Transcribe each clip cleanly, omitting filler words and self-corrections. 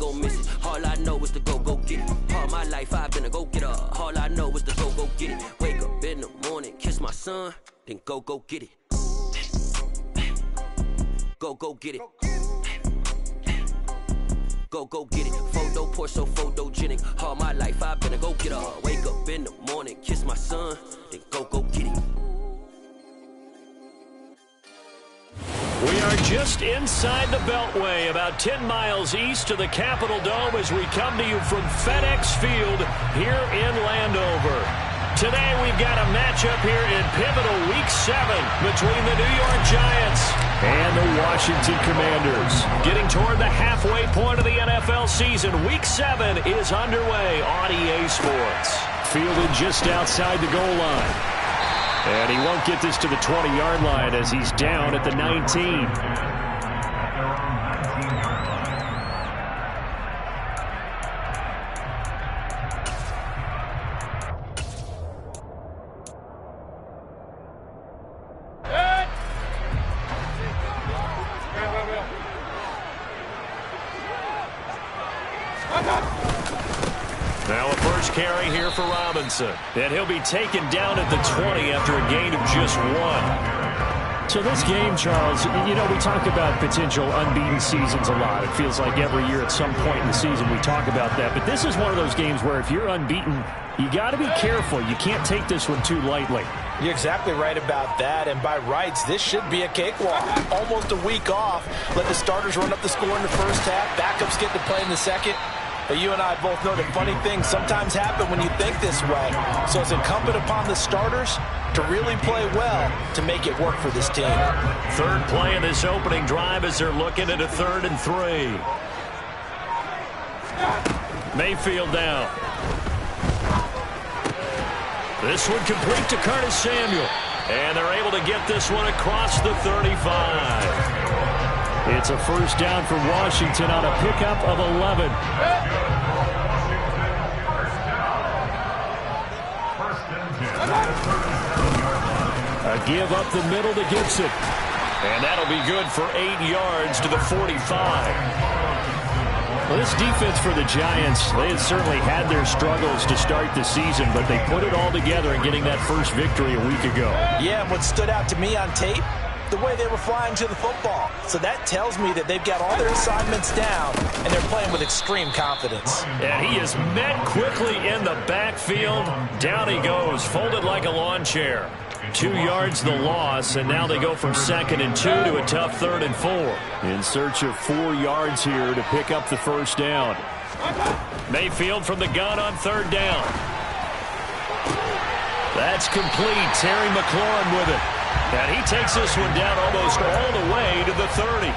gon' miss it. All I know is to go get it. All my life I've been a go-getter. All I know is to go get it. Wake up in the morning, kiss my son, then go get it. Go get it. Go get it. Photo poor, so photogenic. All my life I've been a go-getter. Wake up in the morning, kiss my son, then go get it. We are just inside the Beltway, about 10 miles east of the Capitol Dome as we come to you from FedEx Field here in Landover. Today we've got a matchup here in pivotal Week 7 between the New York Giants and the Washington Commanders. Getting toward the halfway point of the NFL season, Week 7 is underway on EA Sports. Fielded just outside the goal line. And he won't get this to the 20-yard line as he's down at the 19. Now a first carry here for Robinson. And he'll be taken down at the 20 after a gain of just 1. So this game, Charles, you know, we talk about potential unbeaten seasons a lot. It feels like every year at some point in the season we talk about that. But this is one of those games where if you're unbeaten, you got to be careful. You can't take this one too lightly. You're exactly right about that, and by rights, this should be a cakewalk. Almost a week off. Let the starters run up the score in the first half. Backups get to play in the second. But you and I both know that funny things sometimes happen when you think this way. So it's incumbent upon the starters to really play well to make it work for this team. Third play of this opening drive as they're looking at a 3rd and 3. Mayfield down. This one complete to Curtis Samuel. And they're able to get this one across the 35. It's a first down for Washington on a pickup of 11. A give up the middle to Gibson. And that'll be good for 8 yards to the 45. Well, this defense for the Giants, they had certainly had their struggles to start the season, but they put it all together in getting that first victory a week ago. Yeah, and what stood out to me on tape, the way they were flying to the football. So that tells me that they've got all their assignments down, and they're playing with extreme confidence. And he is met quickly in the backfield. Down he goes, folded like a lawn chair. 2 yards the loss, and now they go from 2nd and 2 to a tough 3rd and 4. In search of 4 yards here to pick up the first down. Mayfield from the gun on 3rd down. That's complete. Terry McLaurin with it. And he takes this one down almost all the way to the 30.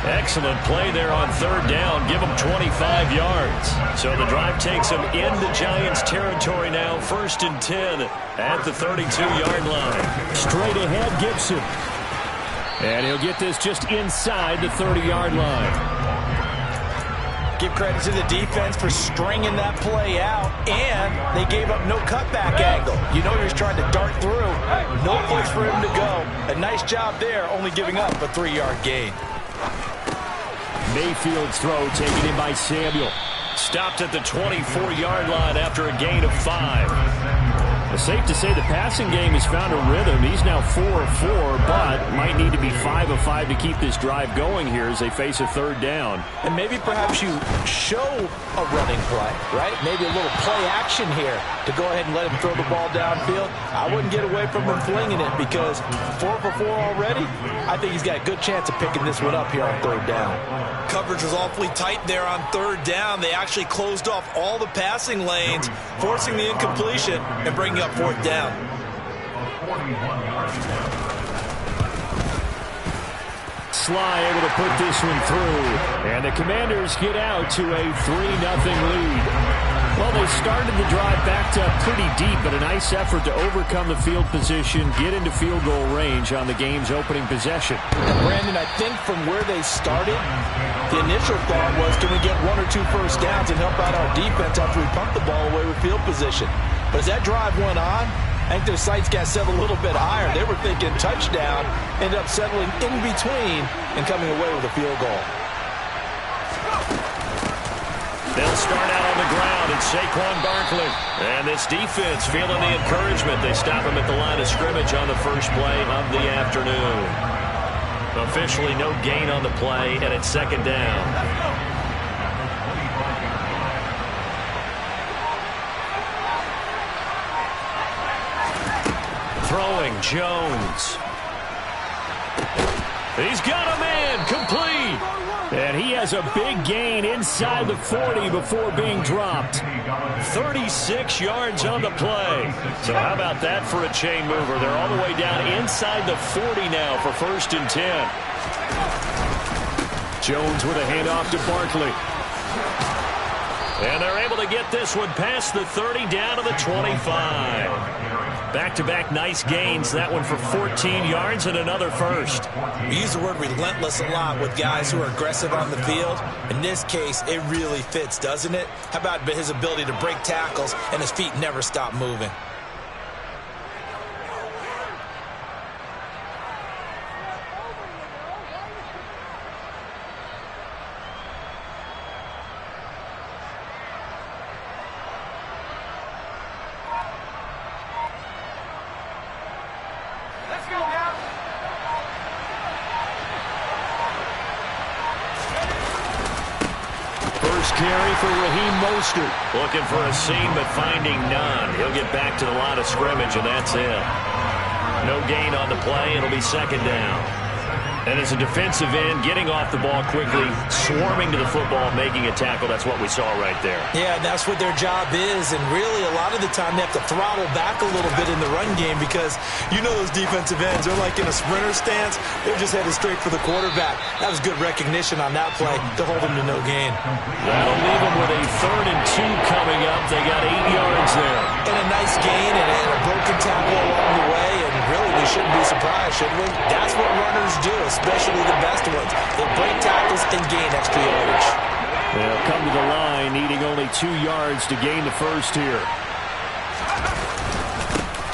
Excellent play there on 3rd down. Give him 25 yards. So the drive takes him into Giants territory now. 1st and 10 at the 32-yard line. Straight ahead, Gibson. And he'll get this just inside the 30-yard line. Give credit to the defense for stringing that play out, and they gave up no cutback angle. You know he was trying to dart through. No place for him to go. A nice job there, only giving up a 3-yard gain. Mayfield's throw taken in by Samuel. Stopped at the 24-yard line after a gain of 5. It's safe to say the passing game has found a rhythm. He's now 4 of 4, but might need to be 5 of 5 to keep this drive going here as they face a 3rd down. And maybe perhaps you show a running play, right? Maybe a little play action here to go ahead and let him throw the ball downfield. I wouldn't get away from him flinging it because 4 for 4 already. I think he's got a good chance of picking this one up here on 3rd down. Coverage was awfully tight there on 3rd down. They actually closed off all the passing lanes, forcing the incompletion and bringing up 4th down. Sly able to put this one through, and the Commanders get out to a 3-0 lead. Well, they started the drive backed up pretty deep, but a nice effort to overcome the field position, get into field goal range on the game's opening possession. And Brandon, I think from where they started, the initial thought was, can we get 1 or 2 first downs and help out our defense after we pump the ball away with field position? But as that drive went on, I think their sights got set a little bit higher. They were thinking touchdown, ended up settling in between and coming away with a field goal. start out on the ground. It's Saquon Barkley. And this defense feeling the encouragement. They stop him at the line of scrimmage on the first play of the afternoon. Officially no gain on the play, and it's second down. Throwing Jones. He's got a man, complete. And he has a big gain inside the 40 before being dropped. 36 yards on the play. So how about that for a chain mover? They're all the way down inside the 40 now for 1st and 10. Jones with a handoff to Barkley. And they're able to get this one past the 30 down to the 25. Back-to-back nice gains. That one for 14 yards and another first. We use the word relentless a lot with guys who are aggressive on the field. In this case, it really fits, doesn't it? How about his ability to break tackles and his feet never stop moving? Carry for Raheem Mostert. Looking for a seam, but finding none. He'll get back to the line of scrimmage, and that's it. No gain on the play. It'll be second down. And as a defensive end, getting off the ball quickly, swarming to the football, making a tackle, that's what we saw right there. Yeah, that's what their job is, and really a lot of the time they have to throttle back a little bit in the run game because you know those defensive ends, they're like in a sprinter stance. They're just headed straight for the quarterback. That was good recognition on that play to hold them to no gain. That'll leave them with a 3rd and 2 coming up. They got 8 yards there. And a nice gain and a broken tackle along the way, and really we shouldn't be surprised, should we? That's what runners do, especially the best ones. They break tackles and gain extra yardage. They'll come to the line needing only 2 yards to gain the first here.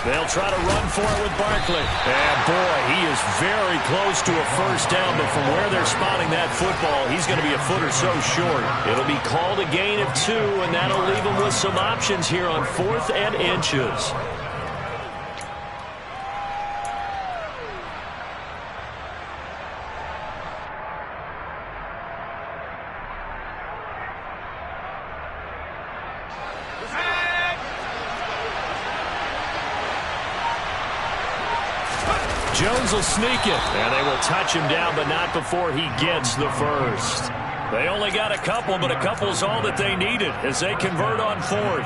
They'll try to run for it with Barkley. And boy, he is very close to a first down, but from where they're spotting that football, he's going to be a foot or so short. It'll be called a gain of 2, and that'll leave him with some options here on 4th and inches. Jones will sneak it, and they will touch him down, but not before he gets the first. They only got a couple, but a couple's all that they needed as they convert on 4th.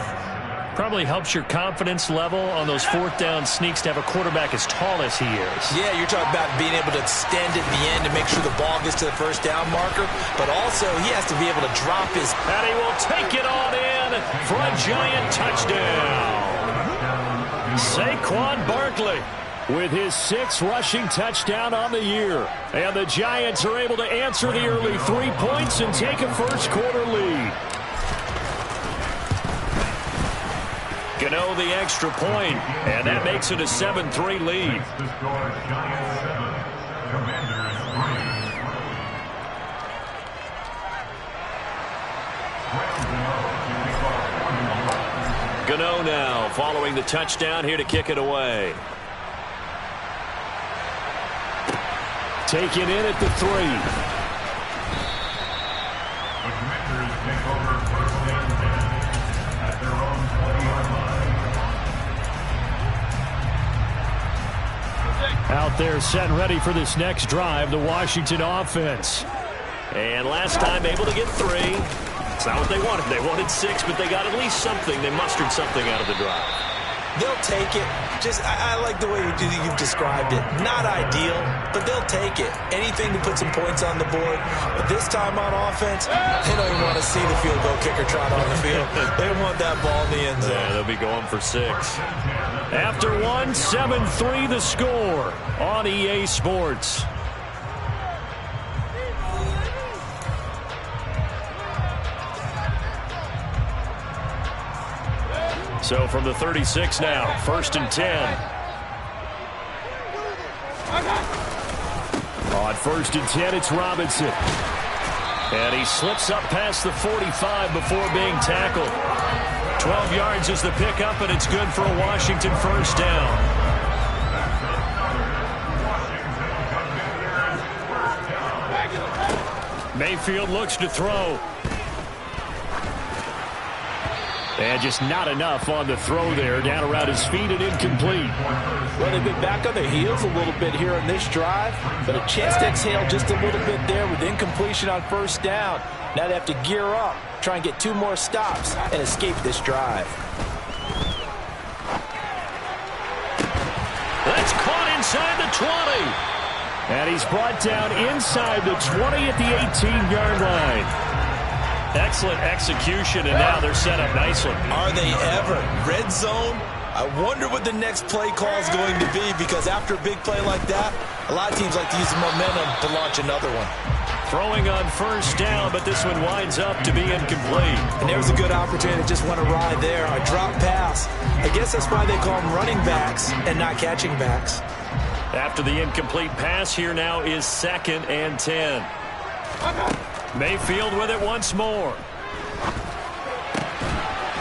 Probably helps your confidence level on those 4th down sneaks to have a quarterback as tall as he is. Yeah, you're talking about being able to extend at the end to make sure the ball gets to the first down marker, but also he has to be able to drop his... And he will take it on in for a giant touchdown. Saquon Barkley with his 6th rushing touchdown on the year. And the Giants are able to answer the early 3 points and take a first-quarter lead. Gano the extra point, and that makes it a 7-3 lead. Gano now following the touchdown here to kick it away. Taken in at the 3. Out there set and ready for this next drive, the Washington offense. And last time able to get 3. It's not what they wanted. They wanted 6, but they got at least something. They mustered something out of the drive. They'll take it. I like the way you've described it. Not ideal, but they'll take it. Anything to put some points on the board. But this time on offense, they don't even want to see the field goal kicker trot on the field. They want that ball in the end zone. Yeah, they'll be going for 6. After 1, 7-3 the score on EA Sports. So from the 36 now, 1st and 10. On 1st and 10, it's Robinson. And he slips up past the 45 before being tackled. 12 yards is the pickup, and it's good for a Washington first down. Mayfield looks to throw. And just not enough on the throw there. Down around his feet and incomplete. Well, they've been back on their heels a little bit here in this drive, but a chance to exhale just a little bit there with incompletion on first down. Now they have to gear up, try and get 2 more stops, and escape this drive. That's caught inside the 20. And he's brought down inside the 20 at the 18-yard line. Excellent execution, and now they're set up nicely. Are they ever? Red zone? I wonder what the next play call is going to be, because after a big play like that, a lot of teams like to use the momentum to launch another one. Throwing on first down, but this one winds up to be incomplete. And there's a good opportunity to just want to ride there. A drop pass. I guess that's why they call them running backs and not catching backs. After the incomplete pass, here now is 2nd and 10. Mayfield with it once more.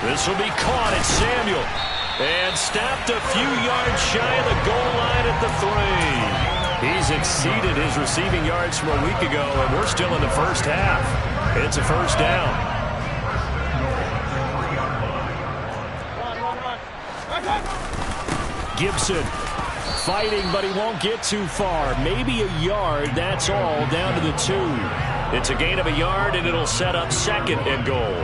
This will be caught at Samuel. And stopped a few yards shy of the goal line at the 3. He's exceeded his receiving yards from a week ago, and we're still in the first half. It's a first down. Gibson fighting, but he won't get too far. Maybe a yard, that's all, down to the 2. It's a gain of a yard, and it'll set up 2nd and goal.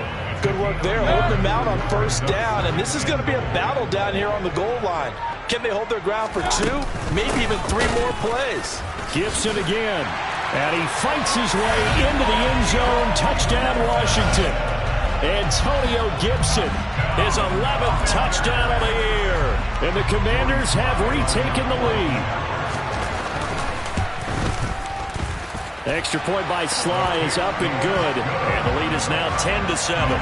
Good work there, holding them out on first down, and this is going to be a battle down here on the goal line. Can they hold their ground for 2, maybe even 3 more plays? Gibson again, and he fights his way into the end zone. Touchdown, Washington. Antonio Gibson, his 11th touchdown of the year. And the Commanders have retaken the lead. Extra point by Sly is up and good. And the lead is now 10-7.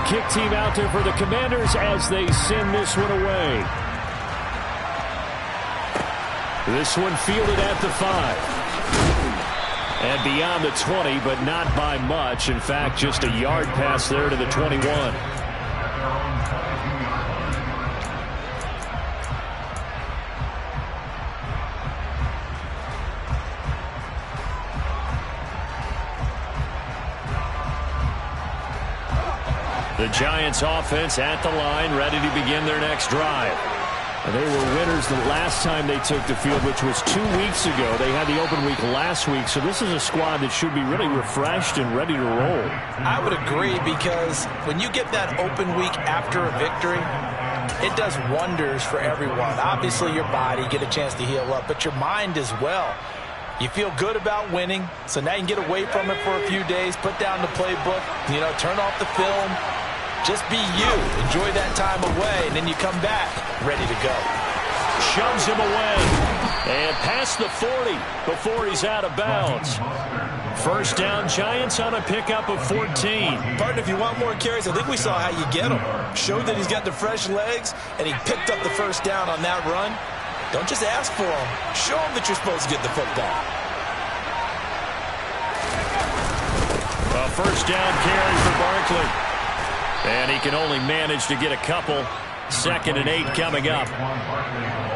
Kick team out there for the Commanders as they send this one away. This one fielded at the 5. And beyond the 20, but not by much. In fact, just a yard pass there to the 21. The Giants offense at the line, ready to begin their next drive. They were winners the last time they took the field, which was 2 weeks ago. They had the open week last week, so this is a squad that should be really refreshed and ready to roll. I would agree, because when you get that open week after a victory, it does wonders for everyone. Obviously, your body, get a chance to heal up, but your mind as well. You feel good about winning, so now you can get away from it for a few days, put down the playbook, turn off the film. Just be you. Enjoy that time away, and then you come back ready to go. Shoves him away. And past the 40 before he's out of bounds. First down, Giants on a pickup of 14. Partner, if you want more carries, I think we saw how you get them. Showed that he's got the fresh legs, and he picked up the first down on that run. Don't just ask for them. Show them that you're supposed to get the football. A first down carry for Barkley. And he can only manage to get a couple. 2nd and 8 coming up.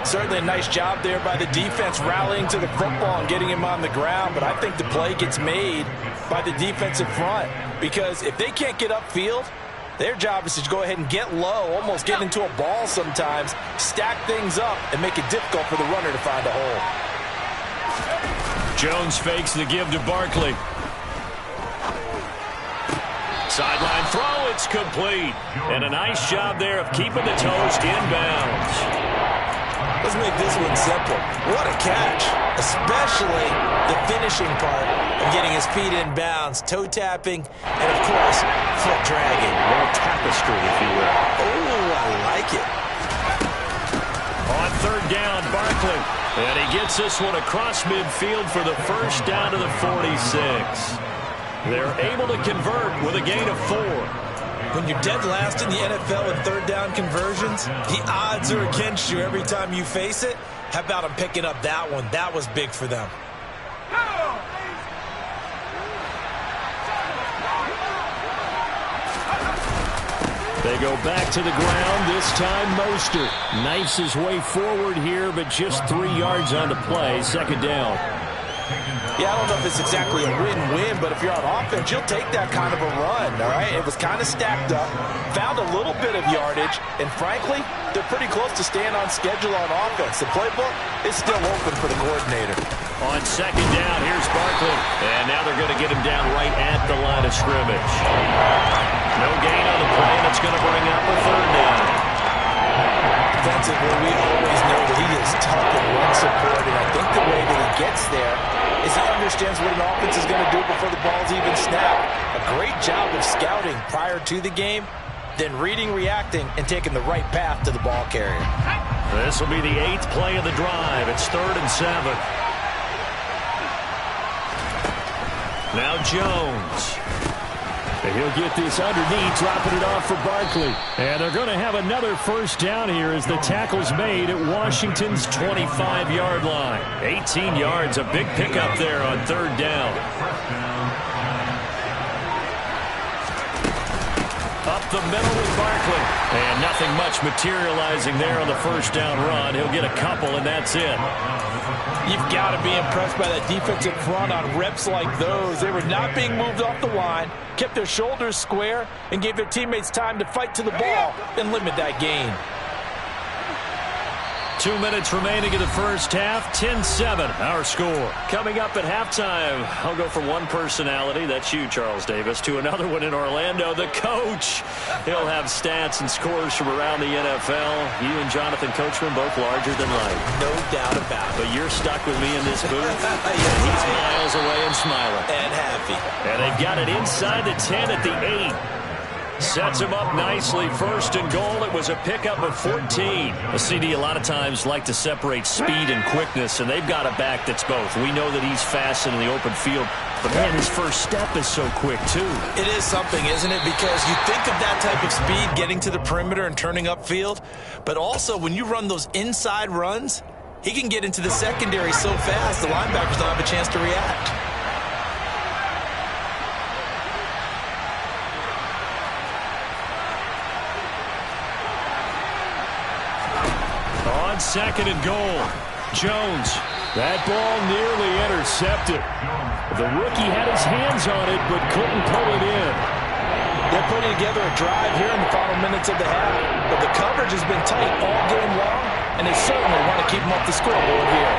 Certainly a nice job there by the defense rallying to the football and getting him on the ground. But I think the play gets made by the defensive front. Because if they can't get upfield, their job is to go ahead and get low, almost get into a ball sometimes, stack things up, and make it difficult for the runner to find a hole. Jones fakes the give to Barkley. Sideline throw, it's complete. And a nice job there of keeping the toast inbounds. Let's make this one simple. What a catch, especially the finishing part of getting his feet in bounds, toe tapping, and of course, foot dragging. A little tapestry, if you will. Oh, I like it. On 3rd down, Barkley. And he gets this one across midfield for the first down to the 46. They're able to convert with a gain of 4. When you're dead last in the NFL in 3rd down conversions, the odds are against you every time you face it. How about him picking up that one? That was big for them. They go back to the ground. This time Mostert knifes his way forward here, but just 3 yards on the play. Second down. Yeah, I don't know if it's exactly a win-win, but if you're on offense, you'll take that kind of a run, all right? It was kind of stacked up, found a little bit of yardage, and frankly, they're pretty close to staying on schedule on offense. The playbook is still open for the coordinator. On second down, here's Barkley. And now they're going to get him down right at the line of scrimmage. No gain on the play, and it's going to bring up a third down. Defensively, we always know that he is tough in run support, and I think the way that he gets there is he understands what an offense is going to do before the ball's even snapped. A great job of scouting prior to the game, then reading, reacting, and taking the right path to the ball carrier. This will be the 8th play of the drive. It's 3rd and 7. Now Jones. And he'll get this underneath, dropping it off for Barkley. And they're going to have another first down here as the tackle's made at Washington's 25-yard line. 18 yards, a big pickup there on 3rd down. Up the middle with Barkley. And nothing much materializing there on the first down run. He'll get a couple, and that's it. You've got to be impressed by that defensive front on reps like those. They were not being moved off the line, kept their shoulders square, and gave their teammates time to fight to the ball and limit that gain. 2 minutes remaining in the first half. 10-7, our score. Coming up at halftime, I'll go from one personality, that's you, Charles Davis, to another one in Orlando, the coach. He'll have stats and scores from around the NFL. You and Jonathan Coachman both larger than life. No doubt about it. But you're stuck with me in this booth. He's miles away and smiling. And happy. And they've got it inside the 10 at the 8. Sets him up nicely. 1st and goal. It was a pickup of 14. A CD a lot of times like to separate speed and quickness, and they've got a back that's both. We know that he's fast in the open field, but man, his first step is so quick too. It is something, isn't it? Because you think of that type of speed getting to the perimeter and turning upfield, but also when you run those inside runs, he can get into the secondary so fast the linebackers don't have a chance to react. On 2nd and goal, Jones. That ball nearly intercepted. The rookie had his hands on it, but couldn't pull it in. They're putting together a drive here in the final minutes of the half, but the coverage has been tight all game long, and they certainly want to keep them off the scoreboard here.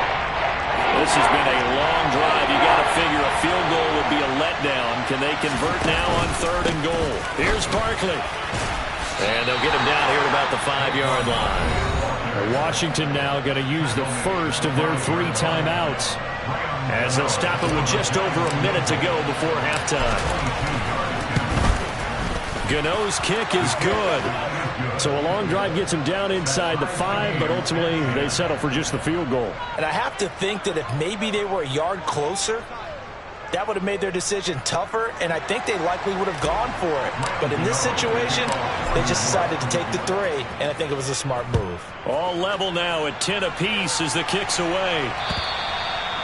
This has been a long drive. You got to figure a field goal would be a letdown. Can they convert now on 3rd and goal? Here's Barkley. And they'll get him down here at about the 5-yard line. Washington now going to use the first of their 3 timeouts as they'll stop it with just over a minute to go before halftime. Gano's kick is good. So a long drive gets him down inside the 5, but ultimately they settle for just the field goal. And I have to think that if maybe they were a yard closer, that would have made their decision tougher, and I think they likely would have gone for it. But in this situation, they just decided to take the 3, and I think it was a smart move. All level now at 10 apiece as the kick's away.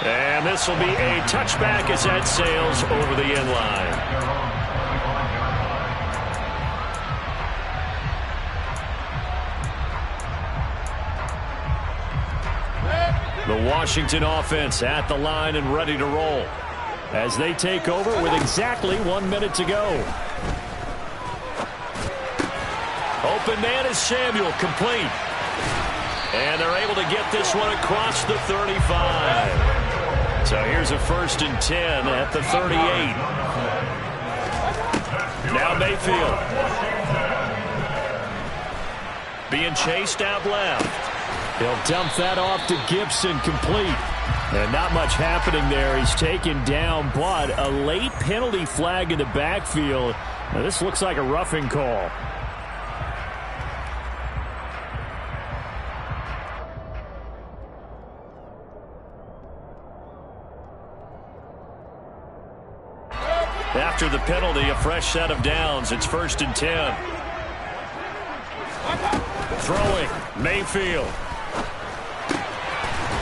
And this will be a touchback as that sails over the end line. The Washington offense at the line and ready to roll as they take over with exactly 1 minute to go. Open man is Samuel, complete. And they're able to get this one across the 35. So here's a 1st and 10 at the 38. Now Mayfield. Being chased out left. He'll dump that off to Gibson, complete. And not much happening there. He's taken down, but a late penalty flag in the backfield. Now this looks like a roughing call. After the penalty, a fresh set of downs. It's 1st and 10. Throwing, Mayfield.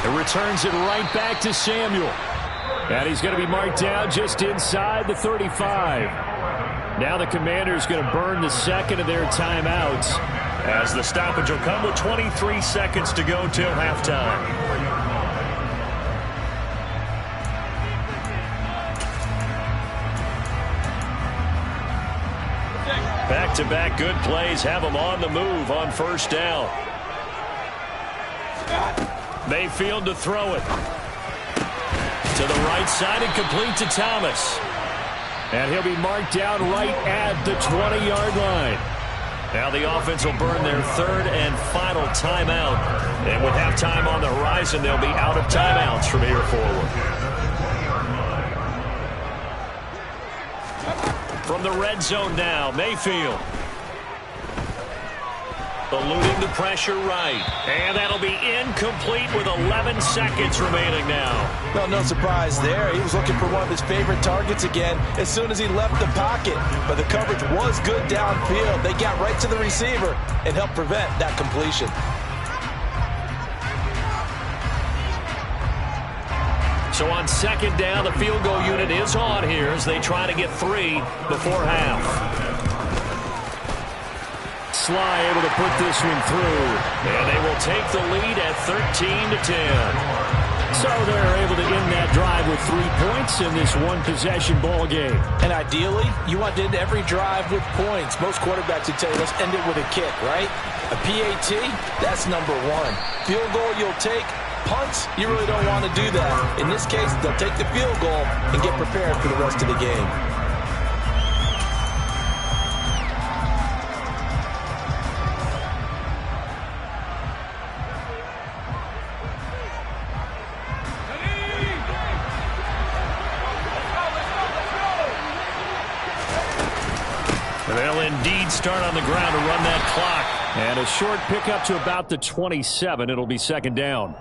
It returns it right back to Samuel. And he's going to be marked down just inside the 35. Now the Commanders going to burn the second of their timeouts, as the stoppage will come with 23 seconds to go till halftime. Back-to-back good plays have them on the move on first down. Mayfield to throw it. To the right side and complete to Thomas. And he'll be marked down right at the 20-yard line. Now the offense will burn their third and final timeout. And with halftime on the horizon, they'll be out of timeouts from here forward. From the red zone now, Mayfield. Eluding the pressure right. And that'll be incomplete with 11 seconds remaining now. Well, no surprise there. He was looking for one of his favorite targets again as soon as he left the pocket. But the coverage was good downfield. They got right to the receiver and helped prevent that completion. So on second down, the field goal unit is on here as they try to get 3 before half. Sly able to put this one through, and they will take the lead at 13-10. So they're able to end that drive with 3 points in this one-possession ball game. And ideally, you want to end every drive with points. Most quarterbacks would tell you, let's end it with a kick, right? A PAT, that's number 1. Field goal you'll take. Punts, you really don't want to do that. In this case, they'll take the field goal and get prepared for the rest of the game. They'll indeed start on the ground to run that clock. And a short pickup to about the 27. It'll be second down.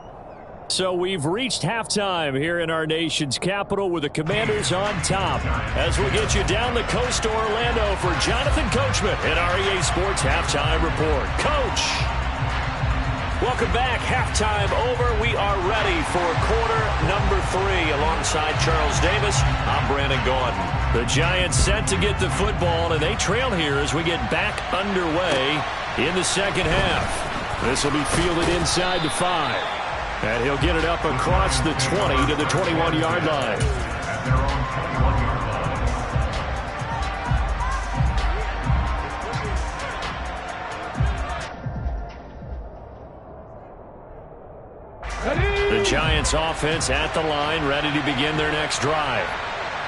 So we've reached halftime here in our nation's capital with the Commanders on top. As we'll get you down the coast to Orlando for Jonathan Coachman in our EA Sports Halftime Report. Coach! Welcome back. Halftime over. We are ready for quarter number 3 alongside Charles Davis. I'm Brandon Gaudin. The Giants set to get the football, and they trail here as we get back underway in the second half. This will be fielded inside the 5. And he'll get it up across the 20 to the 21-yard line. The Giants offense at the line, ready to begin their next drive.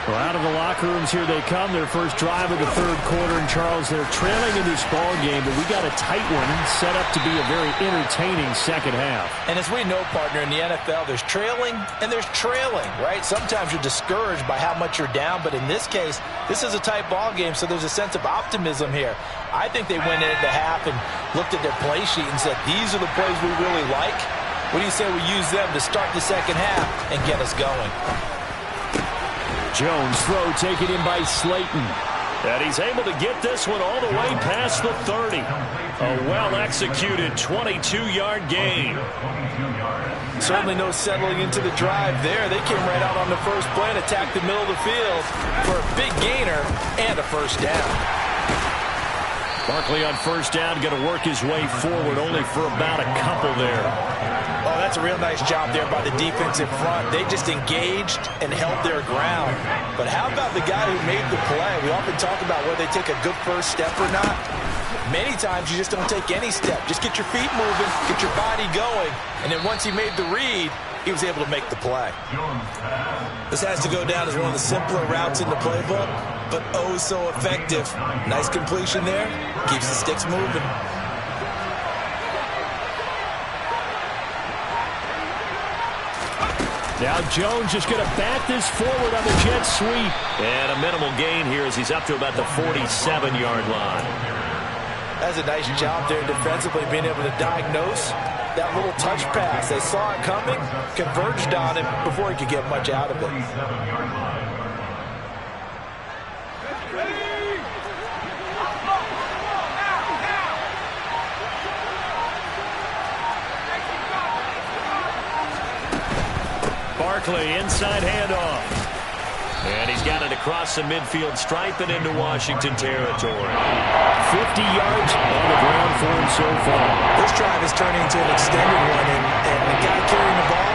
Well, out of the locker rooms here they come. Their first drive of the third quarter. And, Charles, they're trailing in this ball game, but we got a tight one set up to be a very entertaining second half. And as we know, partner, in the NFL, there's trailing and there's trailing, right? Sometimes you're discouraged by how much you're down, but in this case, this is a tight ball game, so there's a sense of optimism here. I think they went into the half and looked at their play sheet and said, these are the plays we really like. What do you say we use them to start the second half and get us going? Jones throw taken in by Slayton. And he's able to get this one all the way past the 30. A well-executed 22-yard gain. Certainly no settling into the drive there. They came right out on the first play and attacked the middle of the field for a big gainer and a first down. Barkley on first down, going to work his way forward, only for about a couple there. Oh, that's a real nice job there by the defensive front. They just engaged and held their ground. But how about the guy who made the play? We often talk about whether they take a good first step or not. Many times you just don't take any step. Just get your feet moving, get your body going, and then once he made the read, he was able to make the play. This has to go down as one of the simpler routes in the playbook, but oh so effective. Nice completion there. Keeps the sticks moving. Now Jones just going to bat this forward on the jet sweep. And a minimal gain here as he's up to about the 47-yard line. That's a nice job there defensively, being able to diagnose that little touch pass. They saw it coming, converged on him before he could get much out of it. Barkley, inside handoff. And he's got it across the midfield stripe and into Washington territory. 50 yards on the ground for him so far. This drive is turning into an extended one, and the guy carrying the ball,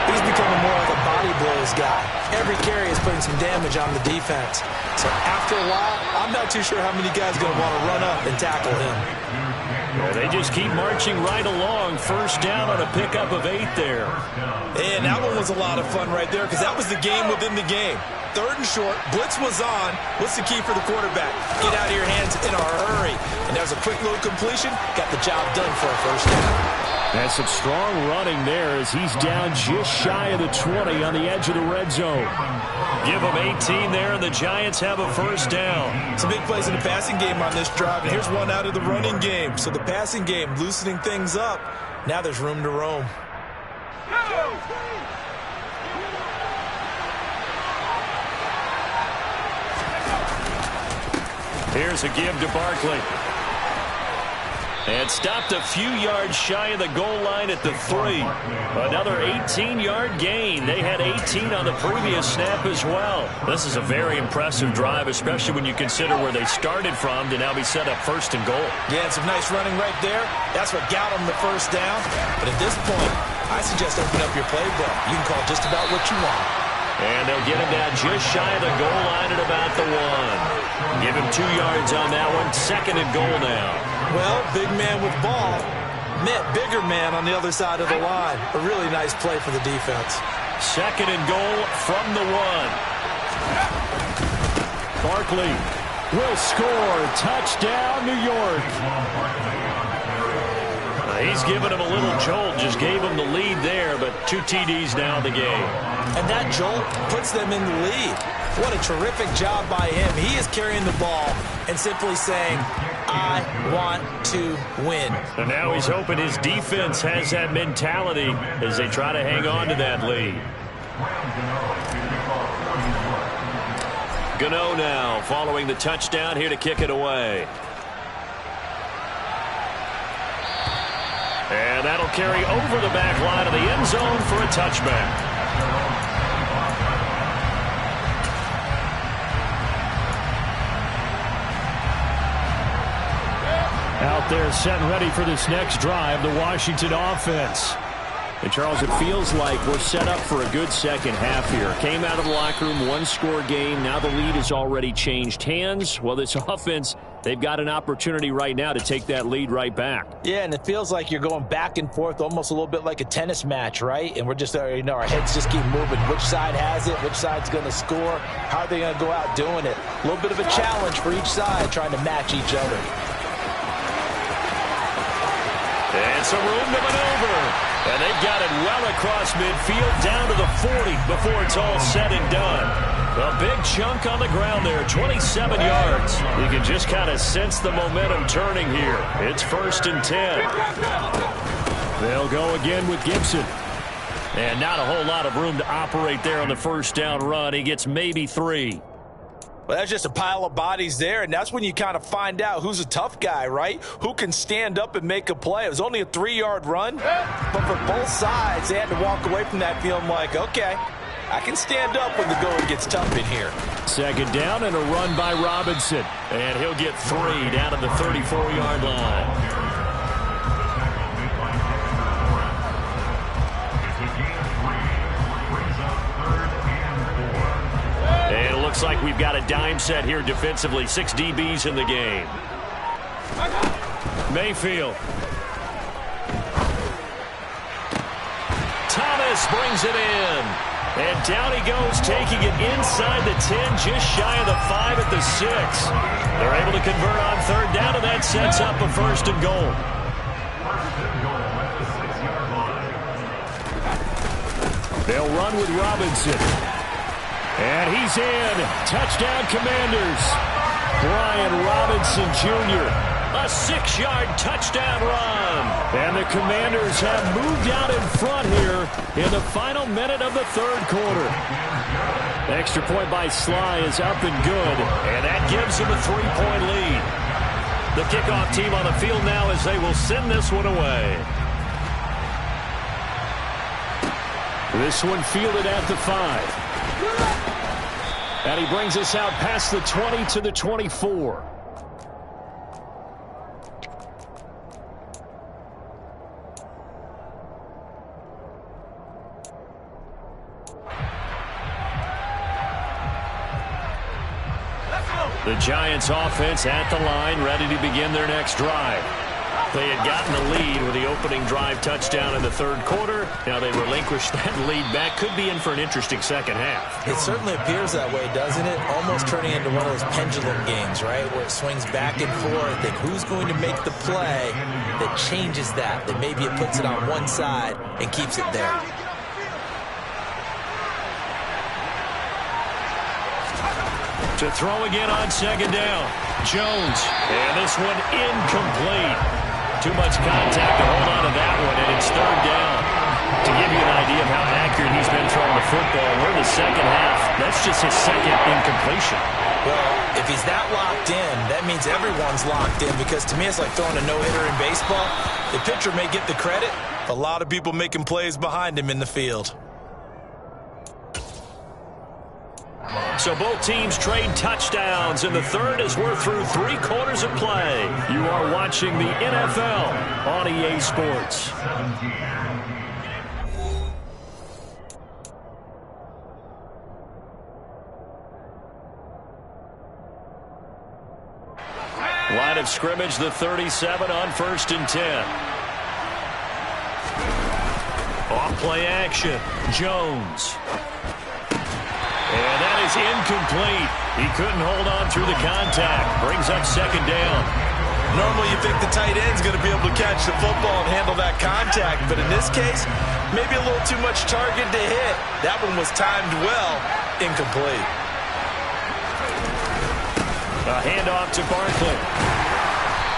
he's becoming more like a body blows guy. Every carry is putting some damage on the defense. So after a while, I'm not too sure how many guys are going to want to run up and tackle him. Well, they just keep marching right along. First down on a pickup of 8 there. And that one was a lot of fun right there because that was the game within the game. 3rd and short, blitz was on. What's the key for the quarterback? Get out of your hands in a hurry. And there's a quick little completion. Got the job done for a first down. That's some strong running there as he's down just shy of the 20 on the edge of the red zone. Give him 18 there, and the Giants have a first down. Some big plays in the passing game on this drive, and here's one out of the running game. So the passing game loosening things up. Now there's room to roam. Here's a give to Barkley. And stopped a few yards shy of the goal line at the 3. Another 18-yard gain. They had 18 on the previous snap as well. This is a very impressive drive, especially when you consider where they started from to now be set up 1st and goal. Yeah, and some nice running right there. That's what got them the first down. But at this point, I suggest open up your playbook. You can call just about what you want. And they'll get him down just shy of the goal line at about the 1. Give him 2 yards on that one. 2nd and goal now. Well, big man with ball met bigger man on the other side of the line. A really nice play for the defense. 2nd and goal from the 1. Barkley will score. Touchdown, New York. He's given him a little jolt. Just gave him the lead there, but 2 TDs now in the game. And that jolt puts them in the lead. What a terrific job by him. He is carrying the ball and simply saying, I want to win. And now he's hoping his defense has that mentality as they try to hang on to that lead. Gano now following the touchdown here to kick it away. And that'll carry over the back line of the end zone for a touchback. Out there set and ready for this next drive, the Washington offense. And, Charles, it feels like we're set up for a good second half here. Came out of the locker room, 1-score game. Now the lead has already changed hands. Well, this offense, they've got an opportunity right now to take that lead right back. Yeah, and it feels like you're going back and forth almost a little bit like a tennis match, right? And we're just, our heads just keep moving. Which side has it? Which side's going to score? How are they going to go out doing it? A little bit of a challenge for each side trying to match each other. And some room to maneuver. And they've got it well across midfield down to the 40 before it's all said and done. A big chunk on the ground there, 27 yards. You can just kind of sense the momentum turning here. It's 1st and 10. They'll go again with Gibson. And not a whole lot of room to operate there on the first down run. He gets maybe 3. Well, that's just a pile of bodies there, and that's when you kind of find out who's a tough guy, right? Who can stand up and make a play. It was only a 3-yard run, but for both sides, they had to walk away from that feeling like, okay, I can stand up when the going gets tough in here. 2nd down and a run by Robinson, and he'll get 3 down to the 34-yard line. And it looks like we've got a dime set here defensively. 6 DBs in the game. Mayfield. Thomas brings it in. And down he goes, taking it inside the 10, just shy of the 5 at the 6. They're able to convert on 3rd down, and that sets up a 1st and goal. They'll run with Robinson. And he's in. Touchdown, Commanders. Brian Robinson Jr. A 6-yard touchdown run. And the Commanders have moved out in front here in the final minute of the 3rd quarter. Extra point by Sly is up and good. And that gives them a 3-point lead. The kickoff team on the field now as they will send this one away. This one fielded at the 5. And he brings us out past the 20 to the 24. The Giants offense at the line, ready to begin their next drive. They had gotten the lead with the opening drive touchdown in the third quarter. Now they relinquished that lead back. Could be in for an interesting second half. It certainly appears that way, doesn't it? Almost turning into one of those pendulum games, right? Where it swings back and forth. And who's going to make the play that changes that? That maybe it puts it on one side and keeps it there. To throw again on second down. Jones. And this one incomplete. Too much contact to hold on to that one, and it's third down. To give you an idea of how accurate he's been throwing the football, we're in the second half. That's just his second incompletion. Well, if he's that locked in, that means everyone's locked in, because to me it's like throwing a no-hitter in baseball. The pitcher may get the credit. A lot of people making plays behind him in the field. So both teams trade touchdowns, and the third as we're through 3 quarters of play. You are watching the NFL on EA Sports. Line of scrimmage, the 37 on 1st and 10. Off play action, Jones. And that is incomplete. He couldn't hold on through the contact. Brings up second down. Normally you think the tight end's going to be able to catch the football and handle that contact, but in this case, maybe a little too much target to hit. That one was timed well. Incomplete. A handoff to Barkley.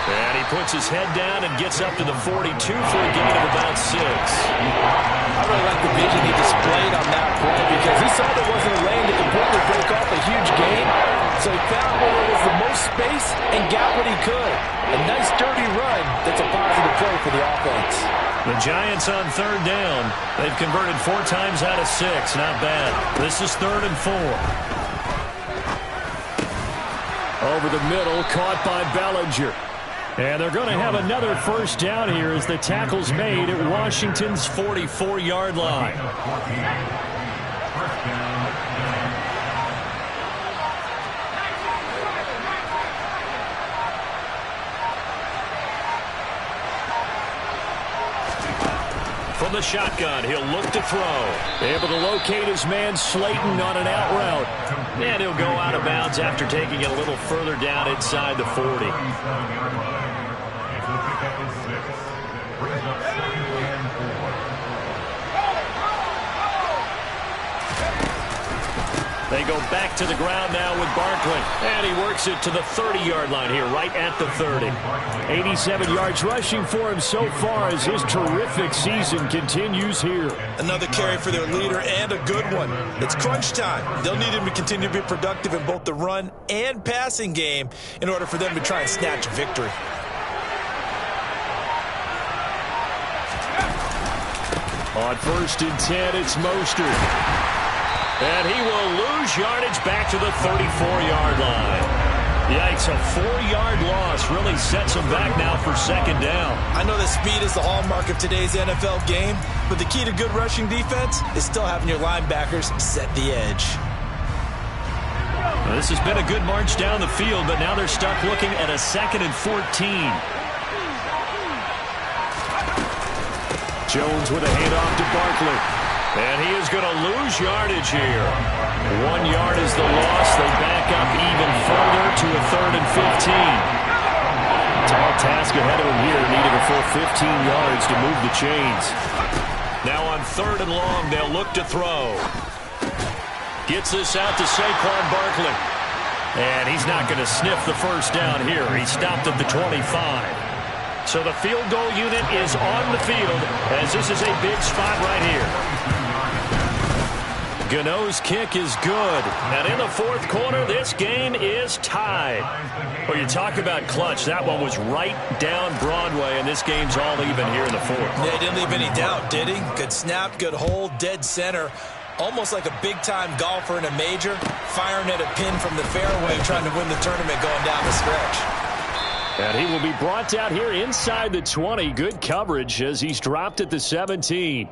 And he puts his head down and gets up to the 42 for a gain of about 6. I really like the vision he displayed on that play, because he saw there wasn't a lane to completely break off a huge gain. So he found where there was the most space and got what he could. A nice dirty run that's a positive play for the offense. The Giants on third down. They've converted 4 times out of 6. Not bad. This is 3rd and 4. Over the middle, caught by Bellinger. And they're going to have another first down here as the tackle's made at Washington's 44-yard line. From the shotgun, he'll look to throw. Able to locate his man Slayton on an out route. And he'll go out of bounds after taking it a little further down inside the 40. They go back to the ground now with Barkley. And he works it to the 30-yard line here, right at the 30. 87 yards rushing for him so far as his terrific season continues here. Another carry for their leader, and a good one. It's crunch time. They'll need him to continue to be productive in both the run and passing game in order for them to try and snatch a victory. On 1st and 10, it's Mostert. And he will lose yardage back to the 34-yard line. Yikes, a 4-yard loss really sets him back now for second down. I know that speed is the hallmark of today's NFL game, but the key to good rushing defense is still having your linebackers set the edge. Well, this has been a good march down the field, but now they're stuck looking at a 2nd and 14. Jones with a handoff to Barkley. And he is going to lose yardage here. 1 yard is the loss. They back up even further to a 3rd and 15. Tall task ahead of him here, needing a full 15 yards to move the chains. Now on 3rd and long, they'll look to throw. Gets this out to Saquon Barkley. And he's not going to sniff the first down here. He stopped at the 25. So the field goal unit is on the field, as this is a big spot right here. Gano's kick is good. And in the fourth quarter, this game is tied. Well, you talk about clutch. That one was right down Broadway, and this game's all even here in the fourth. Yeah, he didn't leave any doubt, did he? Good snap, good hold, dead center. Almost like a big-time golfer in a major, firing at a pin from the fairway, trying to win the tournament going down the stretch. And he will be brought down here inside the 20. Good coverage as he's dropped at the 17.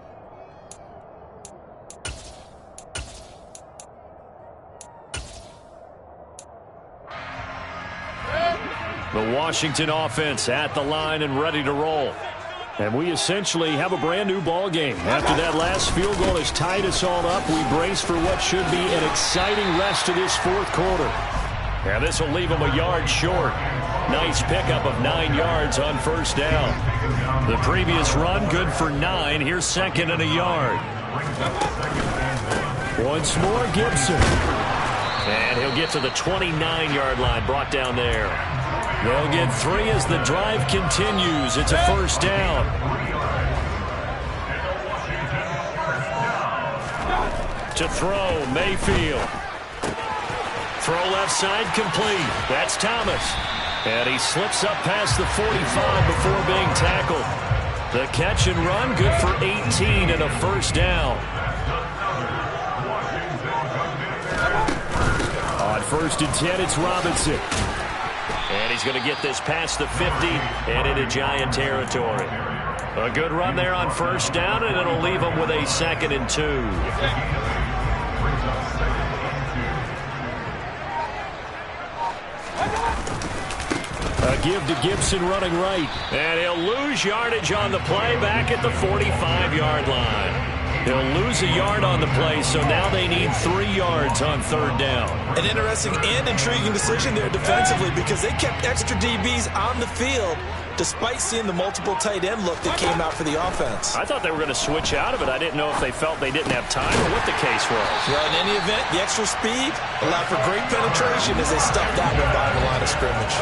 The Washington offense at the line and ready to roll. And we essentially have a brand new ball game. After that last field goal has tied us all up, we brace for what should be an exciting rest of this fourth quarter. And this will leave them a yard short. Nice pickup of 9 yards on first down. The previous run, good for 9. Here's second and a yard. Once more, Gibson. And he'll get to the 29-yard line, brought down there. They'll get 3 as the drive continues. It's a first down. To throw, Mayfield. Throw left side complete. That's Thomas. And he slips up past the 45 before being tackled. The catch and run, good for 18 and a first down. On first and 10, it's Robinson. And he's going to get this past the 50 and into Giant territory. A good run there on first down, and it'll leave him with a 2nd and 2. A give to Gibson running right. And he'll lose yardage on the play back at the 45-yard line. He'll lose a yard on the play, so now they need 3 yards on third down. An interesting and intriguing decision there defensively because they kept extra DBs on the field despite seeing the multiple tight end look that came out for the offense. I thought they were going to switch out of it. I didn't know if they felt they didn't have time or what the case was. Well, in any event, the extra speed allowed for great penetration as they stuffed that one by the line of scrimmage.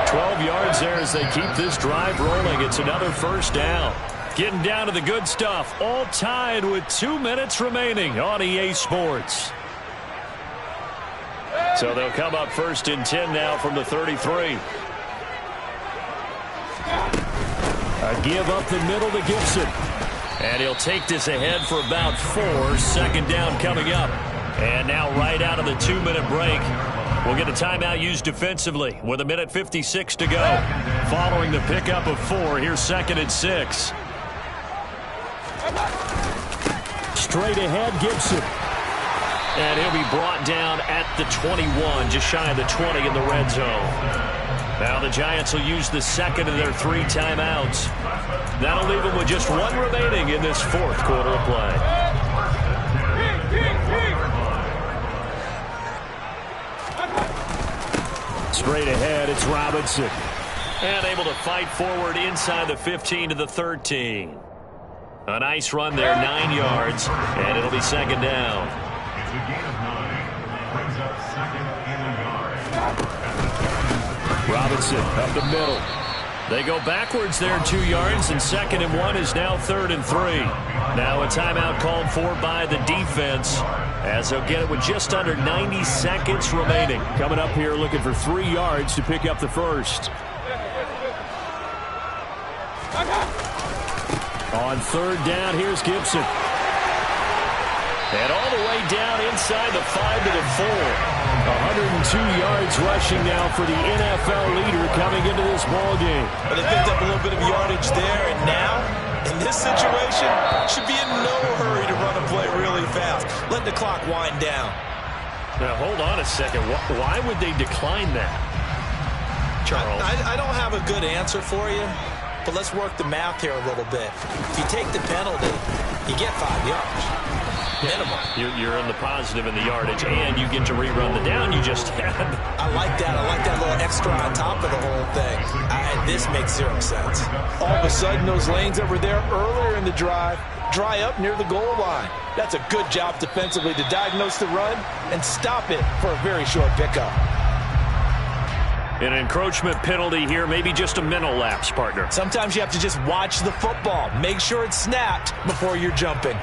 12 yards there as they keep this drive rolling. It's another first down. Getting down to the good stuff. All tied with 2 minutes remaining on EA Sports. So they'll come up first and 10 now from the 33. A give up the middle to Gibson. And he'll take this ahead for about 4. Second down coming up. And now right out of the 2-minute break, we'll get a timeout used defensively with 1:56 to go. Following the pickup of 4, here's 2nd and 6. Straight ahead, Gibson. And he'll be brought down at the 21, just shy of the 20 in the red zone. Now the Giants will use the 2nd of their 3 timeouts. That'll leave them with just 1 remaining in this fourth quarter of play. Straight ahead, it's Robinson. And able to fight forward inside the 15 to the 13. A nice run there, 9 yards, and it'll be 2nd down. Robinson up the middle. They go backwards there 2 yards, and 2nd and 1 is now 3rd and 3. Now a timeout called for by the defense as they'll get it with just under 90 seconds remaining. Coming up here looking for 3 yards to pick up the first. On third down, here's Gibson. And all the way down inside the 5 to the 4. 102 yards rushing now for the NFL leader coming into this ball game. But they picked up a little bit of yardage there, and now, in this situation, should be in no hurry to run a play really fast. Let the clock wind down. Now, hold on a second. Why would they decline that, Charles? I don't have a good answer for you. But let's work the math here a little bit. If you take the penalty, you get 5 yards. Minimum. You're in the positive in the yardage, and you get to rerun the down you just had. I like that. I like that little extra on top of the whole thing. This makes 0 sense. All of a sudden, those lanes that were there earlier in the drive dry up near the goal line. That's a good job defensively to diagnose the run and stop it for a very short pickup. An encroachment penalty here, maybe just a mental lapse, partner. Sometimes you have to just watch the football. Make sure it's snapped before you're jumping.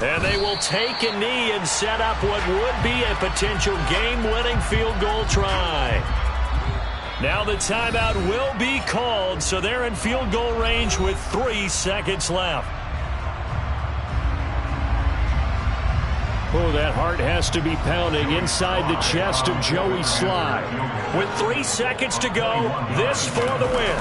And they will take a knee and set up what would be a potential game-winning field goal try. Now the timeout will be called, so they're in field goal range with 3 seconds left. Oh, that heart has to be pounding inside the chest of Joey Slye. With 3 seconds to go, this for the win.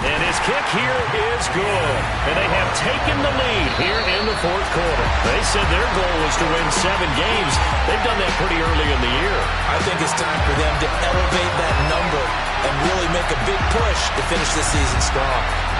And his kick here is good. And they have taken the lead here in the fourth quarter. They said their goal was to win 7 games. They've done that pretty early in the year. I think it's time for them to elevate that number and really make a big push to finish the season strong.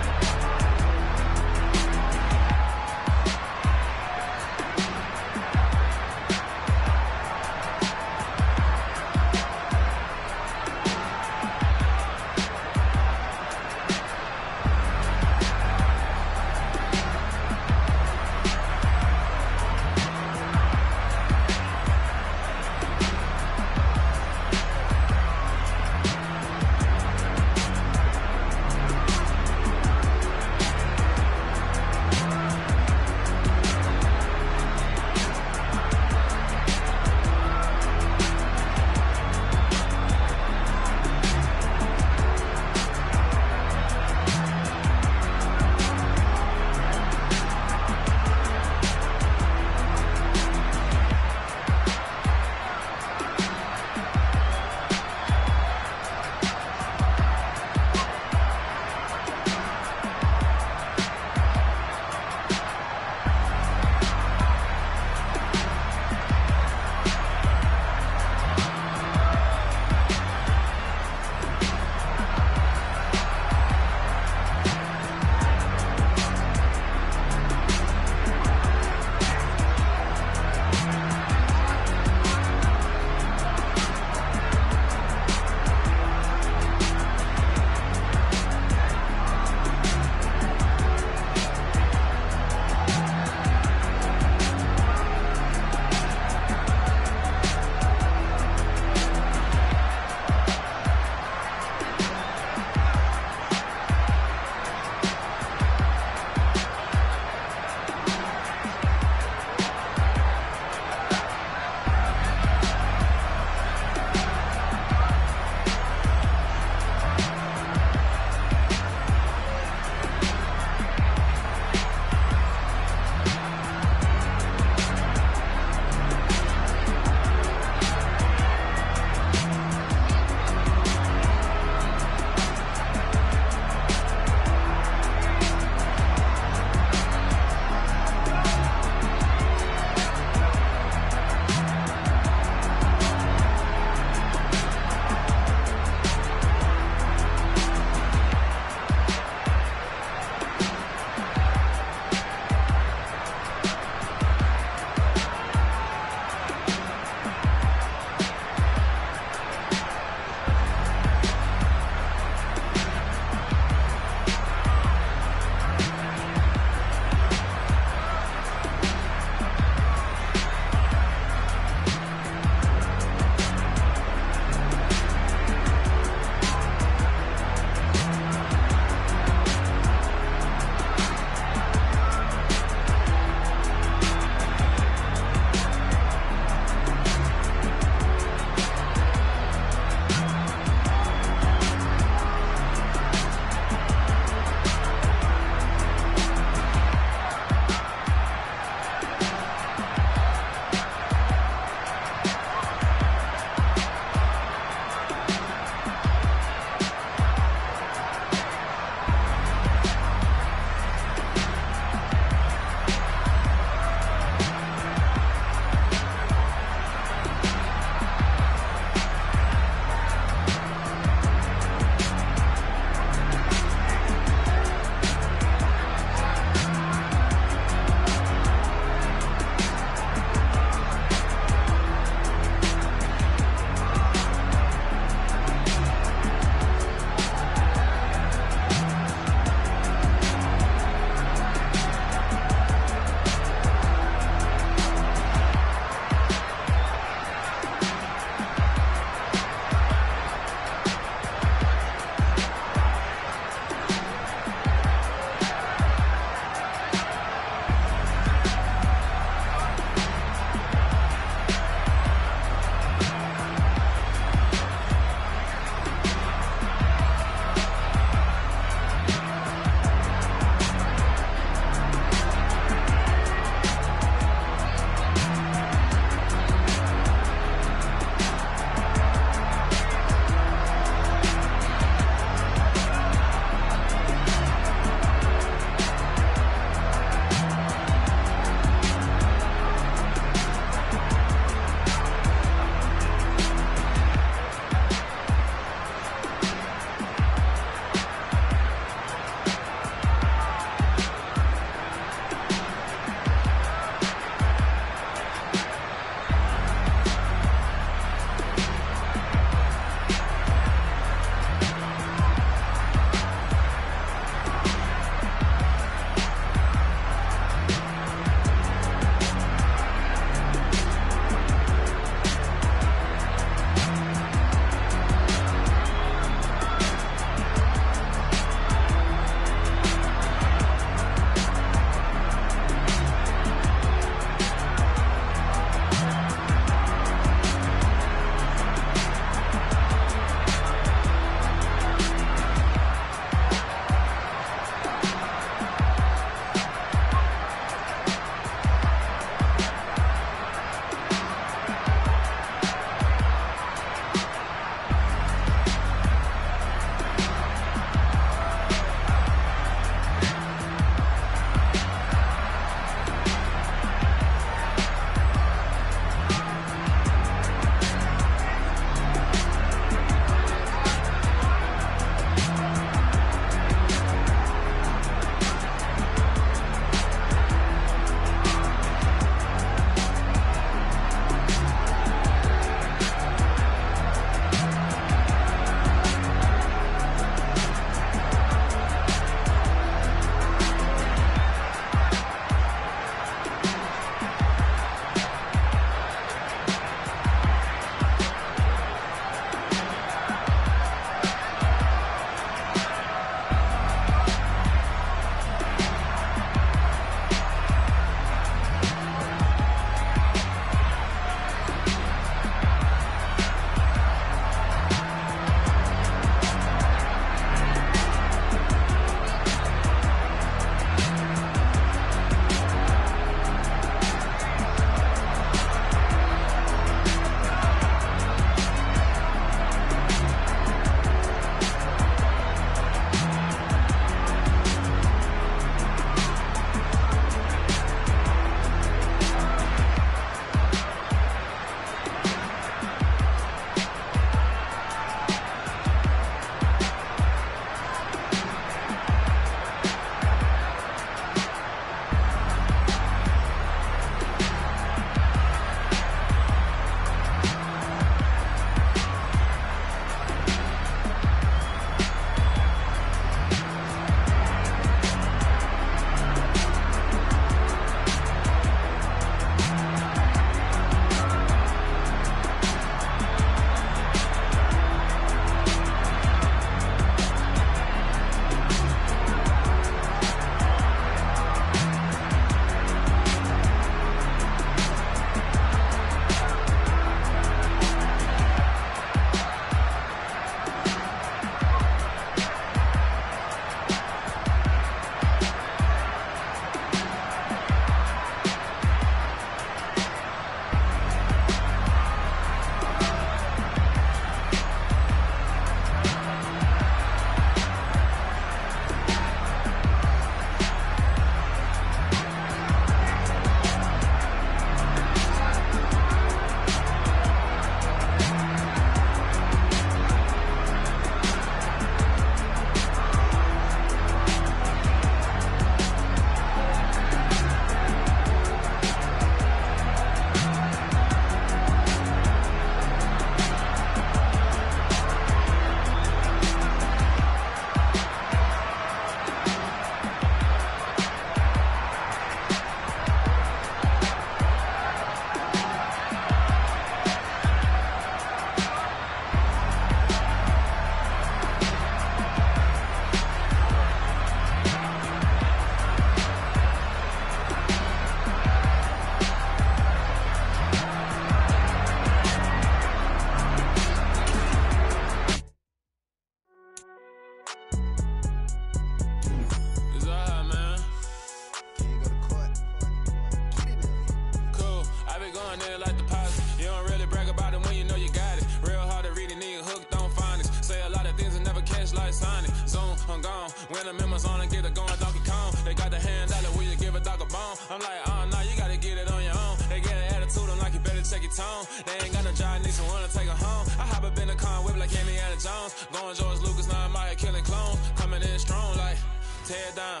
tone. They ain't got no job, need someone to take her home. I hop up in the car, whip like Indiana Jones. Going George Lucas, now I'm out here killing clones. Coming in strong like, tear it down,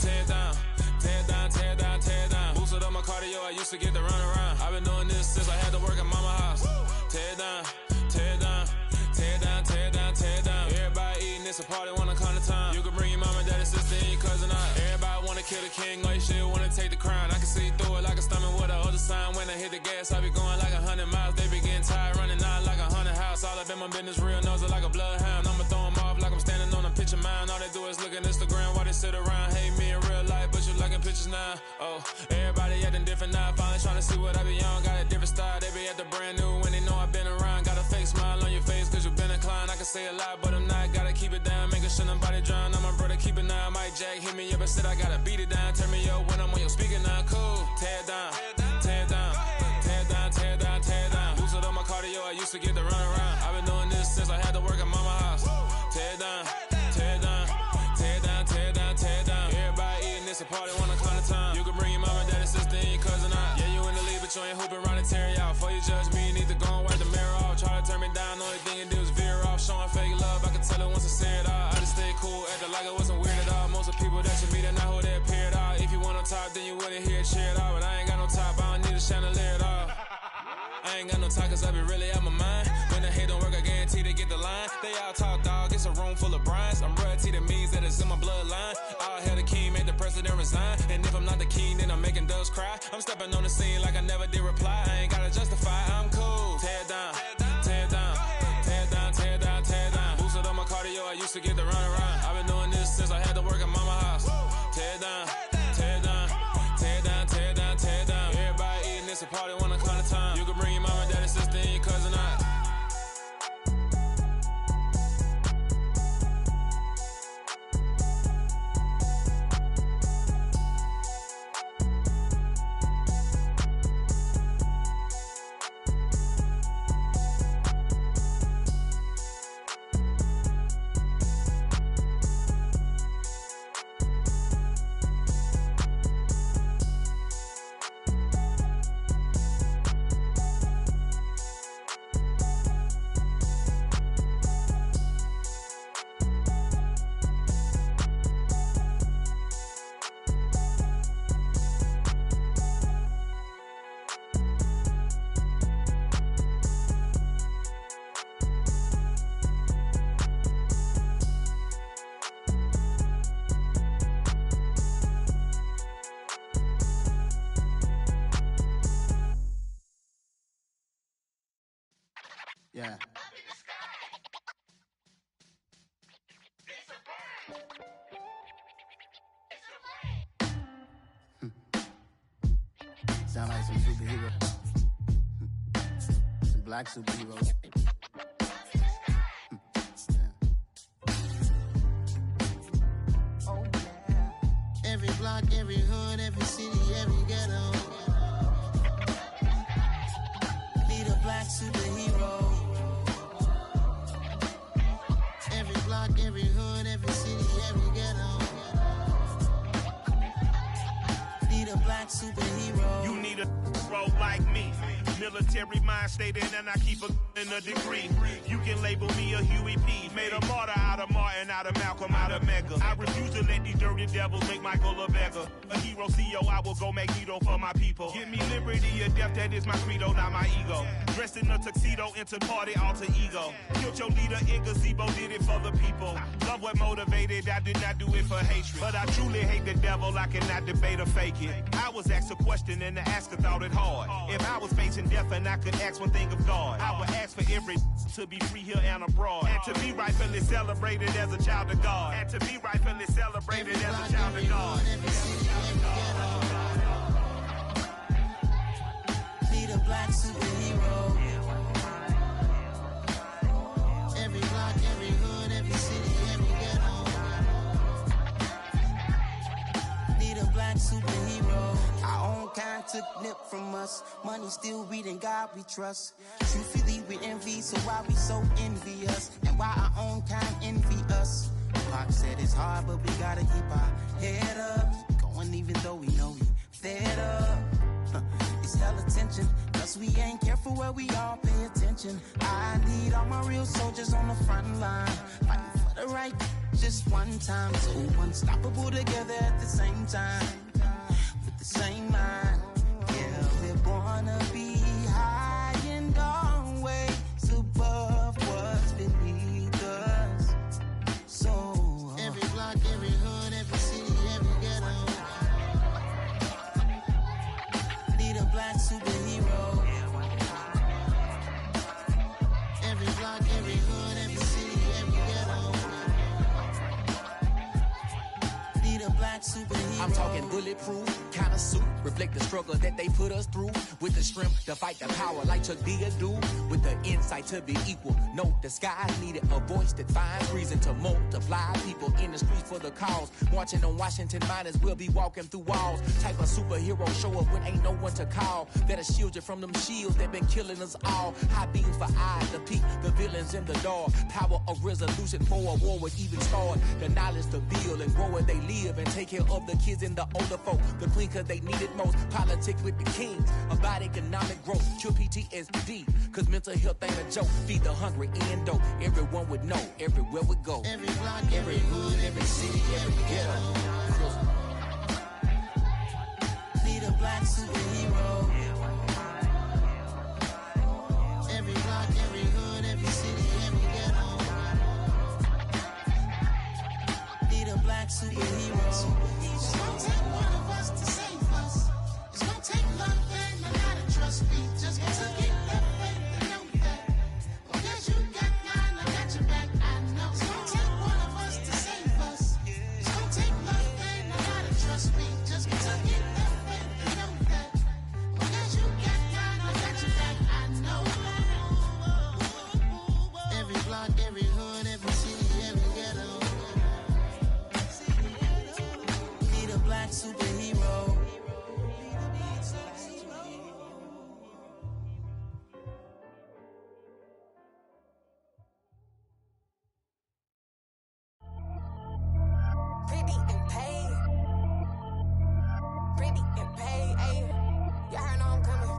tear it down. Tear it down, tear it down, tear it down. Boosted up my cardio, I used to get to run around. I've been doing this since I had to work at mama house. Tear it down, tear it down, tear it down, tear it down, tear it down. Everybody eating, it's a party, wanna come to time. You can bring your mama, daddy, sister, and your cousin out. Everybody wanna kill the king, like shit, wanna take the crown. I can see through it like a stomach with a other sign. When I hit the gas, I be going like 100 miles. They be getting tired, running out like 100 house. All up in my business, real nose it like a bloodhound. I'ma throw them off like I'm standing on a picture mound. All they do is look at Instagram while they sit around. Hate me in real life, but you liking pictures now. Oh, everybody acting different now. Finally trying to see what I be on. Got a different style, they be at the brand new when they know I've been around. Got a fake smile on your face cause you been inclined. I can say a lot, but I'm not. Gotta keep it down, making sure nobody drown. I'm my brother, keep it now. Mike Jack hit me up and said I gotta beat it down. Turn me up when I'm on your speaker now. Cool, tear it down, tear it down, tear it down, tear it down, tear it down. Boosted up my cardio, I used to get to run around. I've been doing this since I had to work at mama house. Tear it down, tear it down, tear it down, tear it down, tear it down. Everybody eating, it's a party, wanna come to time. You can bring your mama, daddy, sister, and your cousin out. Yeah, you in the league, but you ain't hooping around and tear out. Before you judge me, you need to go and wipe the mirror off. Try to turn me down, only thing you do is veer off. Showing fake love, I can tell it once I say it all. I just stay cool, acting like it wasn't weird at all. Most of the people that you meet are not who they appear at all. If you want on top, then you wouldn't hear it cheer at all. But I ain't got no top, I don't need a chandelier at all. I ain't got no talk cause I be really out my mind. When the hate don't work, I guarantee they get the line. They all talk dog, it's a room full of brines. I'm royalty, that means that it's in my bloodline. All hail the king, make the president resign. And if I'm not the king, then I'm making doves cry. I'm stepping on the scene like I never did reply. I ain't gotta justify, I'm cool. Tear it down, tear it down, tear it down, tear it down, tear it down. Boosted up my cardio, I used to get to run around. I've been doing this since I had to work at mama house. Tear it down, tear it down, tear it down, tear it down, tear it down. Everybody eating, it's a party, wanna come to time. You can bring your mama, daddy, sister, and your cousin out. Yeah. Sound like some superheroes. Some black superheroes. Oh, yeah. Every block, every hood, every city, every ghetto. Need a black superhero. Every block, every hood, every city, every ghetto. Need a black superhero. You need a role like me. Military mind stated, and I keep in a degree. You can label me a Huey P. Made a martyr out of Martin, out of Malcolm, out of Mega. I refuse to let these dirty devils make Michael a beggar. A hero CEO, I will go Magneto for my people. Give me liberty or death, that is my credo, not my ego. Dressed in a tuxedo, into party, alter ego. Killed your leader in gazebo, did it for the people. Love what motivated, I did not do it for hatred. But I truly hate the devil, I cannot debate or fake it. I was asked a question and the asker thought it hard. If I was facing death and I could ask one thing of God, I would ask for every to be free here and abroad. And to be rightfully celebrated as a child of God. And to be rightfully celebrated as a child of God. Need a black superhero. Every block, every hood, every city, every ghetto. Need a black superhero. Our own kind took nip from us. Money still reading God we trust. Truthfully we envy, so why we so envious? And why our own kind envy us? Pac said it's hard, but we gotta keep our head up. Going even though we know we fed up. It's hella tension, cause we ain't careful where we all pay attention. I need all my real soldiers on the front line, fighting for the right just one time. So unstoppable together at the same time, with the same mind. Yeah, we're gonna be high and always above what's beneath us. So every block, every hood, every city, every ghetto need a black superhero. Every block, every hood, every city, every ghetto need a black superhero. I'm talking bulletproof kind of suit, reflect the struggle that they put us through, with the strength to fight the power like Chuck D do, with the insight to be equal. No, the sky needed a voice that finds reason to multiply people in the streets for the cause. Marching on Washington miners will be walking through walls. Type of superhero show up when ain't no one to call. That'll shield you from them shields that been killing us all. High beams for eyes to peek the villains in the dark. Power of resolution for a war would even start. The knowledge to build and grow where they live and take care of the kids and the older folk. The clean cause they need it most. Politics with the kings about economic growth. Cure PTSD cause mental health ain't a joke. Feed the hungry and dope. Everyone would know everywhere we go. Every block, every hood, every city, every ghetto need a black superhero. Every block, every hood, every city, every ghetto need a black superhero. It's gonna take one of us to save us. It's gonna take love and a lot of trust. We just got to get that faith and know that. Because you got mine, I got your back, I know. It's gonna take one of us to save us. It's gonna take love and a lot of trust. We just got to get that faith and know that. Because you got mine, I got your back, I know. Every block, every hood, every city, every ghetto need a black superhero. Pretty and paid. Pretty and paid, ayy. Y'all heard know I'm coming.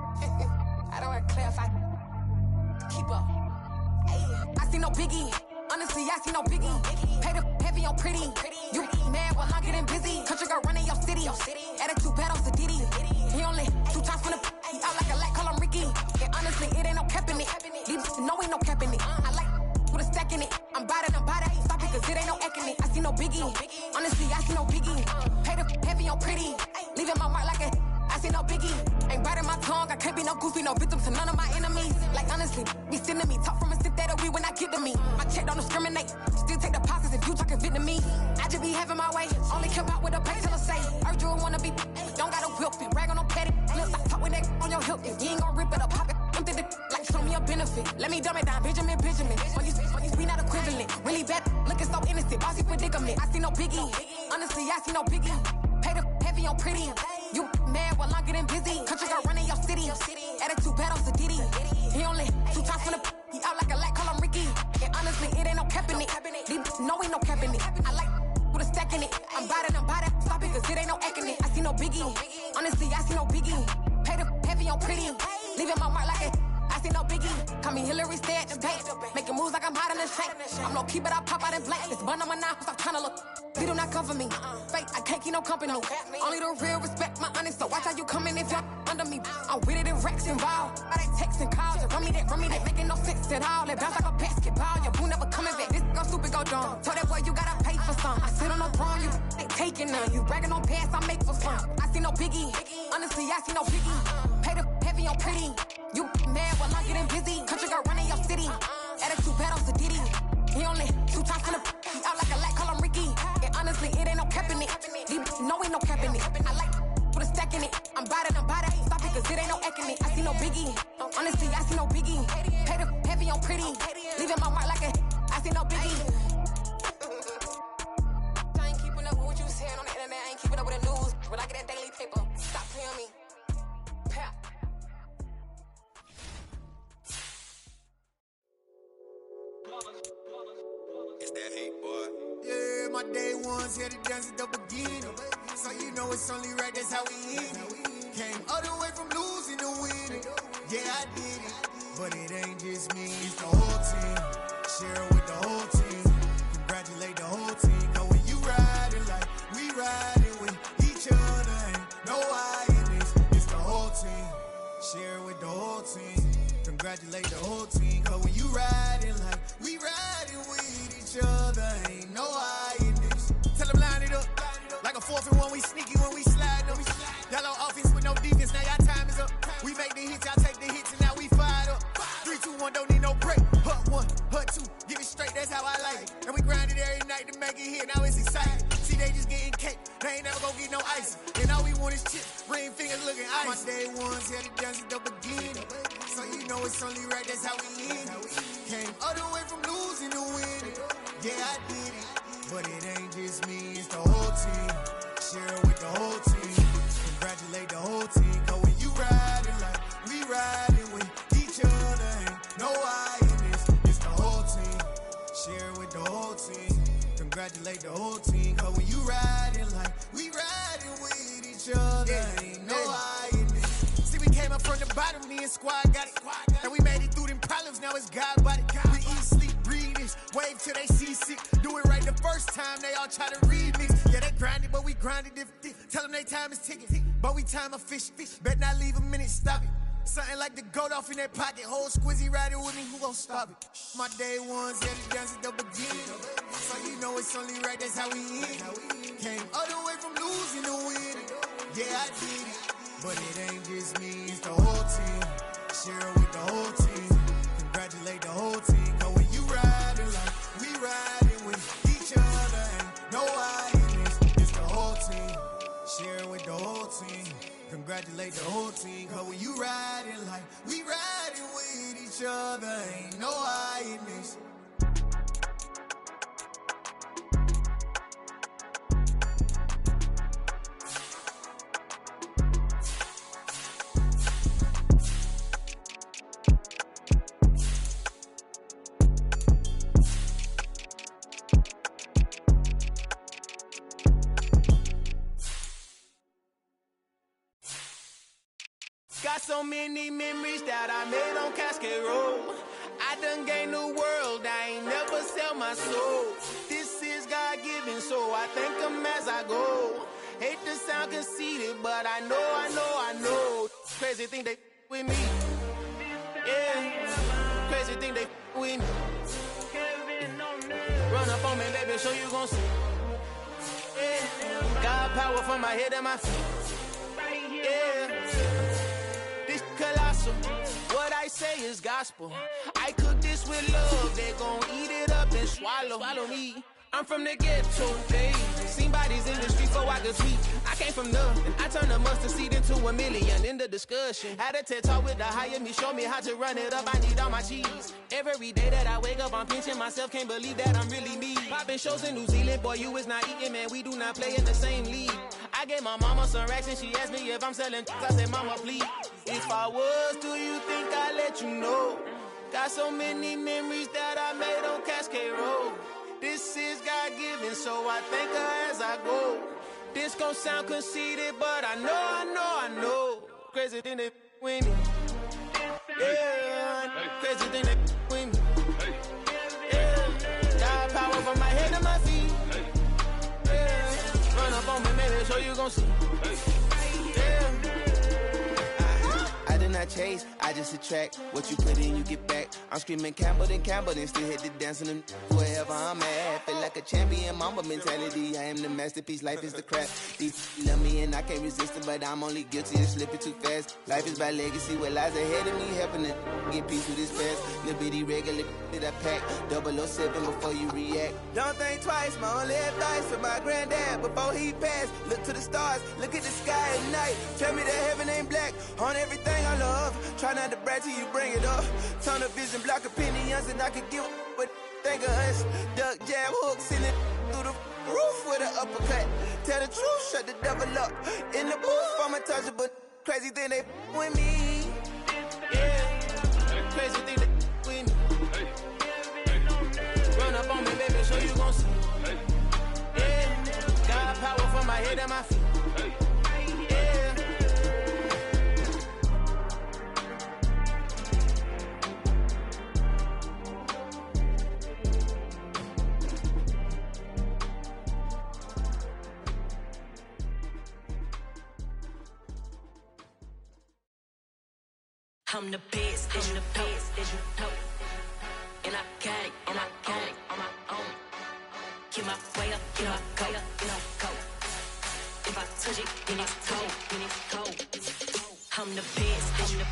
I don't want to clarify. Keep up. Ayy. I see no biggie. Honestly, I see no biggie. Pay the heavy on pretty. You mad while I'm getting busy. Country girl running your city. Attitude bad on Sadidi. He only 2 times from the he out like a lack, call him Ricky. And honestly, it ain't no cap in it. These know ain't no cap in it. I like with a stack in it. I'm about it. Stop it, cause it ain't no acting it. I see no biggie. Honestly, I see no biggie. Pay the heavy on pretty. Leaving my mark like a I see no biggie. Ain't biting my tongue. I can't be no goofy, no victim to none of my enemies. Like honestly, be sending me talk from a stick that we when I get to me. My check don't discriminate. Still take deposits if you talking Vietnamese. I just be having my way. Only care about what the pay teller say. Urge you wanna be. Don't gotta whip it. Rag on no petty. Let's stop talk with that on your hip. If you ain't gon' rip it up, pop it. Empty the like show me a benefit. Let me dumb it down. Benjamin. On you, we not equivalent. Really bad. Looking so innocent. Bossy predicament. I see no biggie. Honestly, I see no biggie. Pay the heavy on pretty. You mad while I'm getting busy. Country girl running your city. Attitude bad on Sadidi. He only 2 times from the he out like a lack, call him Ricky. And honestly, it ain't no cap in it. No, ain't no cap in it. I like with a stack in it. I'm about it. Stop it, cause it ain't no acting it. I see no biggie. Honestly, I see no biggie. Pay the heavy on pretty. Leaving my mark like a I see no biggie. Call me Hillary, stay at the bank. Making moves like I'm hot in the shank. I'm low key, but I pop out in blank. It's bun on my knife, stop trying to look. They do not come for me. Fake, I can't keep no company. Only the real respect my honest. So watch how you coming if y'all under me. I'm with it in Rex involved. I they texting calls and run me that. Making no sense at all. They bounce like a basketball. Your boo never coming back. This go stupid, go dumb. Told that boy you gotta pay for some. I sit on no throne, you ain't taking none. You bragging on pants, I make for fun. I see no biggie. Honestly, I see no biggie. Pay the heavy on pretty. You mad while I'm getting busy. Country girl running your city. Attitude bad on Sadidi. He only 2 times from the he out like a lack, call him Ricky. And honestly, it ain't no cap in it. No, ain't no cap in it. I like with a stack in it. I'm about it. Stop it, cause it ain't no acting it. I see no biggie. Honestly, I see no biggie. Pay the heavy on pretty. Leaving my mark like a I see no biggie. I ain't keeping up with what you saying on the internet. I ain't keeping up with the news. When I get that daily paper, stop playing on me. Pap. It's that hate, boy. Yeah, my day ones here to dance at the beginning. So you know it's only right, that's how we eat. Came all the way from losing Yeah, I did it, but it ain't just me, it's the whole team. Share it with the whole team. Congratulate the whole team. Cause when you riding like we riding with each other, ain't no I in this, it's the whole team. Share it with the whole team. Congratulate the whole team. Cause when you riding like we riding with each other, ain't no I in this. Tell them line it up. Like a 4th and 1, we sneaky when we slide them. Y'all on offense with no defense, now y'all time is up. We make the hits, y'all take the hits, and now we fired up. 3, 2, 1, don't need no break. Hut 1, hut 2, give it straight, that's how I like it. And we grind it every night to make it hit, now it's exciting. See, they just getting cake, they ain't never gonna get no ice. And all we want is chips, ring fingers looking ice. My day ones had it done at the beginning. So you know it's only right, that's how we end it. Came all the way from losing to winning. Yeah, I did it, but it ain't just me, it's the whole team. Share it with the whole team. Congratulate the whole team. Cause when you riding like we riding with each other, ain't no I in this, it's the whole team. Share it with the whole team. Congratulate the whole team. Cause when you riding like we riding with each other, ain't no I in this. See, we came up from the bottom, me and squad got it. And we made it through them problems, now it's God body. We eat, sleep, breathe this, wave till they see sick. Do it right the first time, they all try to remix. Yeah, they grinded, but we grinded different. Tell them they time is ticking, but we time a fish. Bet not leave a minute, stop it. Something like the goat off in that pocket. Whole squizzy riding with me, who gon' stop it? My day ones had it done at the beginning. So you know it's only right, that's how we end it. Came all the way from losing to winning. Yeah, I did it, but it ain't just me, it's the whole team. Share it with the whole team. Congratulate the whole team. Cause when you riding like we riding with each other, ain't no I in this, it's the whole team. Share it with the whole team. Congratulate the whole team. Cause when you riding like we riding with each other, ain't no I in this. Got so many memories that I made on Cascade Road. I done gained the world, I ain't never sell my soul. This is God-given, so I thank him as I go. Hate to sound conceited, but I know. Crazy thing they with me. Yeah, crazy thing they with me. Run up on me, baby, so you gon' see. Yeah, got power from my head and my feet. Yeah. Colossal, what I say is gospel. I cook this with love, they gon' eat it up and swallow me. I'm from the ghetto, baby. Seen bodies in the streets so I could speak. I came from nothing. I turned a mustard seed into a million in the discussion. Had a TED talk with the higher me, show me how to run it up. I need all my cheese. Every day that I wake up, I'm pinching myself. Can't believe that I'm really me. Popping shows in New Zealand, boy, you is not eating, man. We do not play in the same league. I gave my mama some racks and she asked me if I'm selling. I said, mama, please. If I was, do you think I'd let you know? Got so many memories that I made on Cascade Road. This is God-given, so I thank her as I go. This gon' sound conceited, but I know. Crazy thing they with me. Yeah, crazy thing they with me. Yeah, got power from my head to my feet. Yeah, run up on me, maybe, so you gon' see. Yeah. I did not chase, I just attract. What you put in, you get back. I'm screaming Campbell, then still hit the dance and them wherever I'm at. Feel like a champion, mama mentality. I am the masterpiece, life is the crap. These love me and I can't resist it, but I'm only guilty of slipping too fast. Life is by legacy, what lies ahead of me, helping to get peace with this past. Little bitty regular that I pack, 007 before you react. Don't think twice, my only advice for my granddad before he passed. Look to the stars, look at the sky at night. Tell me that heaven ain't black on everything I love. Try not to brag till you bring it up. Tunnel vision, block opinions, and I can give what think of us. Duck, jab, hooks in it through the roof with an uppercut. Tell the truth, shut the devil up. In the booth, I'm untouchable. Crazy thing they with me. Yeah, crazy thing they with me. Run up on me, baby, so you gon' see. Yeah, got power from my head and my feet. I'm the best, and you know. And I got it, on my own. Get my way up, get my go, go. If I touch it, then it's cold. I'm the best, and you know.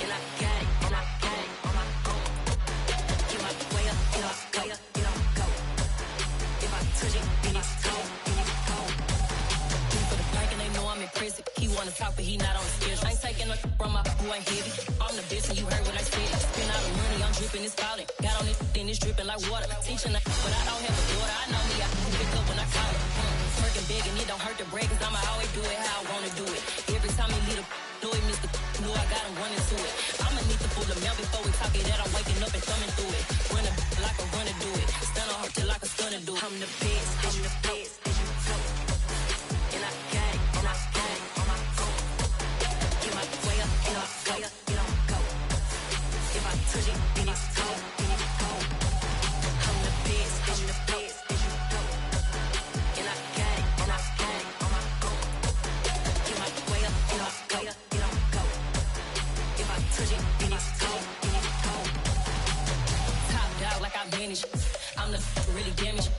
And I got it, on my own. Get my way up, get my go. If I touch it, then it's cold. For the blank and they know I'm impressive. He wanna talk, but he not on the schedule. I ain't taking no from my boy ain't heavy. I'm the best and you heard what I said. Spend all the money, I'm dripping, it's falling. Got on it, then it's dripping like water. Teaching but I don't have a daughter. I know me, I can pick up when I call it. Working big and it don't hurt the break, cause I'ma always do it how I wanna do it. Every time he lead a know it, Mr. Know I got him running to it. I'ma need to pull the mail before we talk it that I'm waking up and thumbing through it. Running like a runner do it. Stun on her till like a stunner do it. I'm the best, and I got it, on my own. Get my way up, get on go. If I touch it, then it's cold. I'm the best, and I got it, on my own. Get my way up, get on go. If I touch it, then it's cold. Top dog like I manage. I'm the really damaged.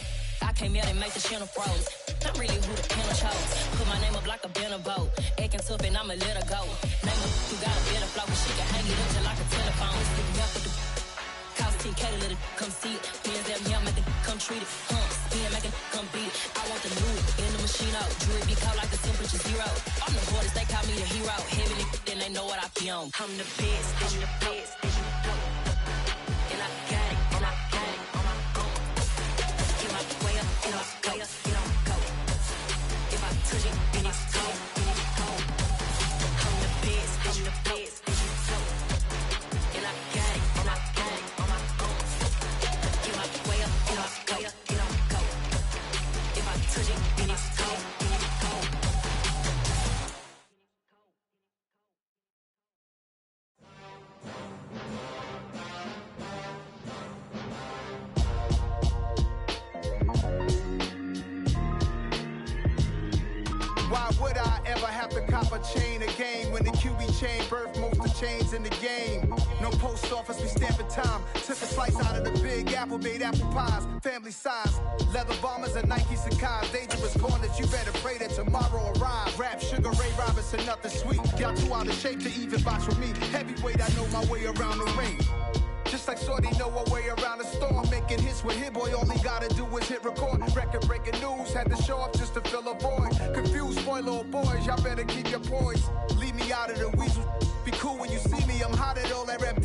I came out and make the channel froze. I'm really who the panel chose. Put my name up like a banner boat. Acting tough and I'ma let her go. Name her who got a better flow, but she can hang it up just like a telephone. Stick me up with the cost 10K to let it come see it. Hands down here, make it come treat it. Spin, make it come beat it. I want the Louis in the machine out. Jewelry be cold like the temperature 0. I'm the hardest, they call me the hero. Heavy then they know what I be on. I'm the best, and you know. And I got it, on my own. Get my way up, get on go. If I touch it, then it's cold. I'm the best, and you know. And I got it, on my own. Get my way up, get on go. If I touch it, then it's cold. Why would I ever have to cop a chain again when the QB chain birthed most of chains in the game? No post office, we stamping time. Took a slice out of the big apple, made apple pies, family size. Leather bombers and Nike Sacai's. Dangerous corners, you better pray that tomorrow arrives. Rap, Sugar Ray Robinson, nothing sweet. Y'all too out of shape to even box with me. Heavyweight, I know my way around the ring. Just like Shorty know her way around the storm. Making hits with Hit Boy, all he gotta do is hit record. Record breaking news, had to show up just to fill a void. Confused, spoiled little boys, y'all better keep your poise. Leave me out of the weasel. Be cool when you see me, I'm hot at all that rap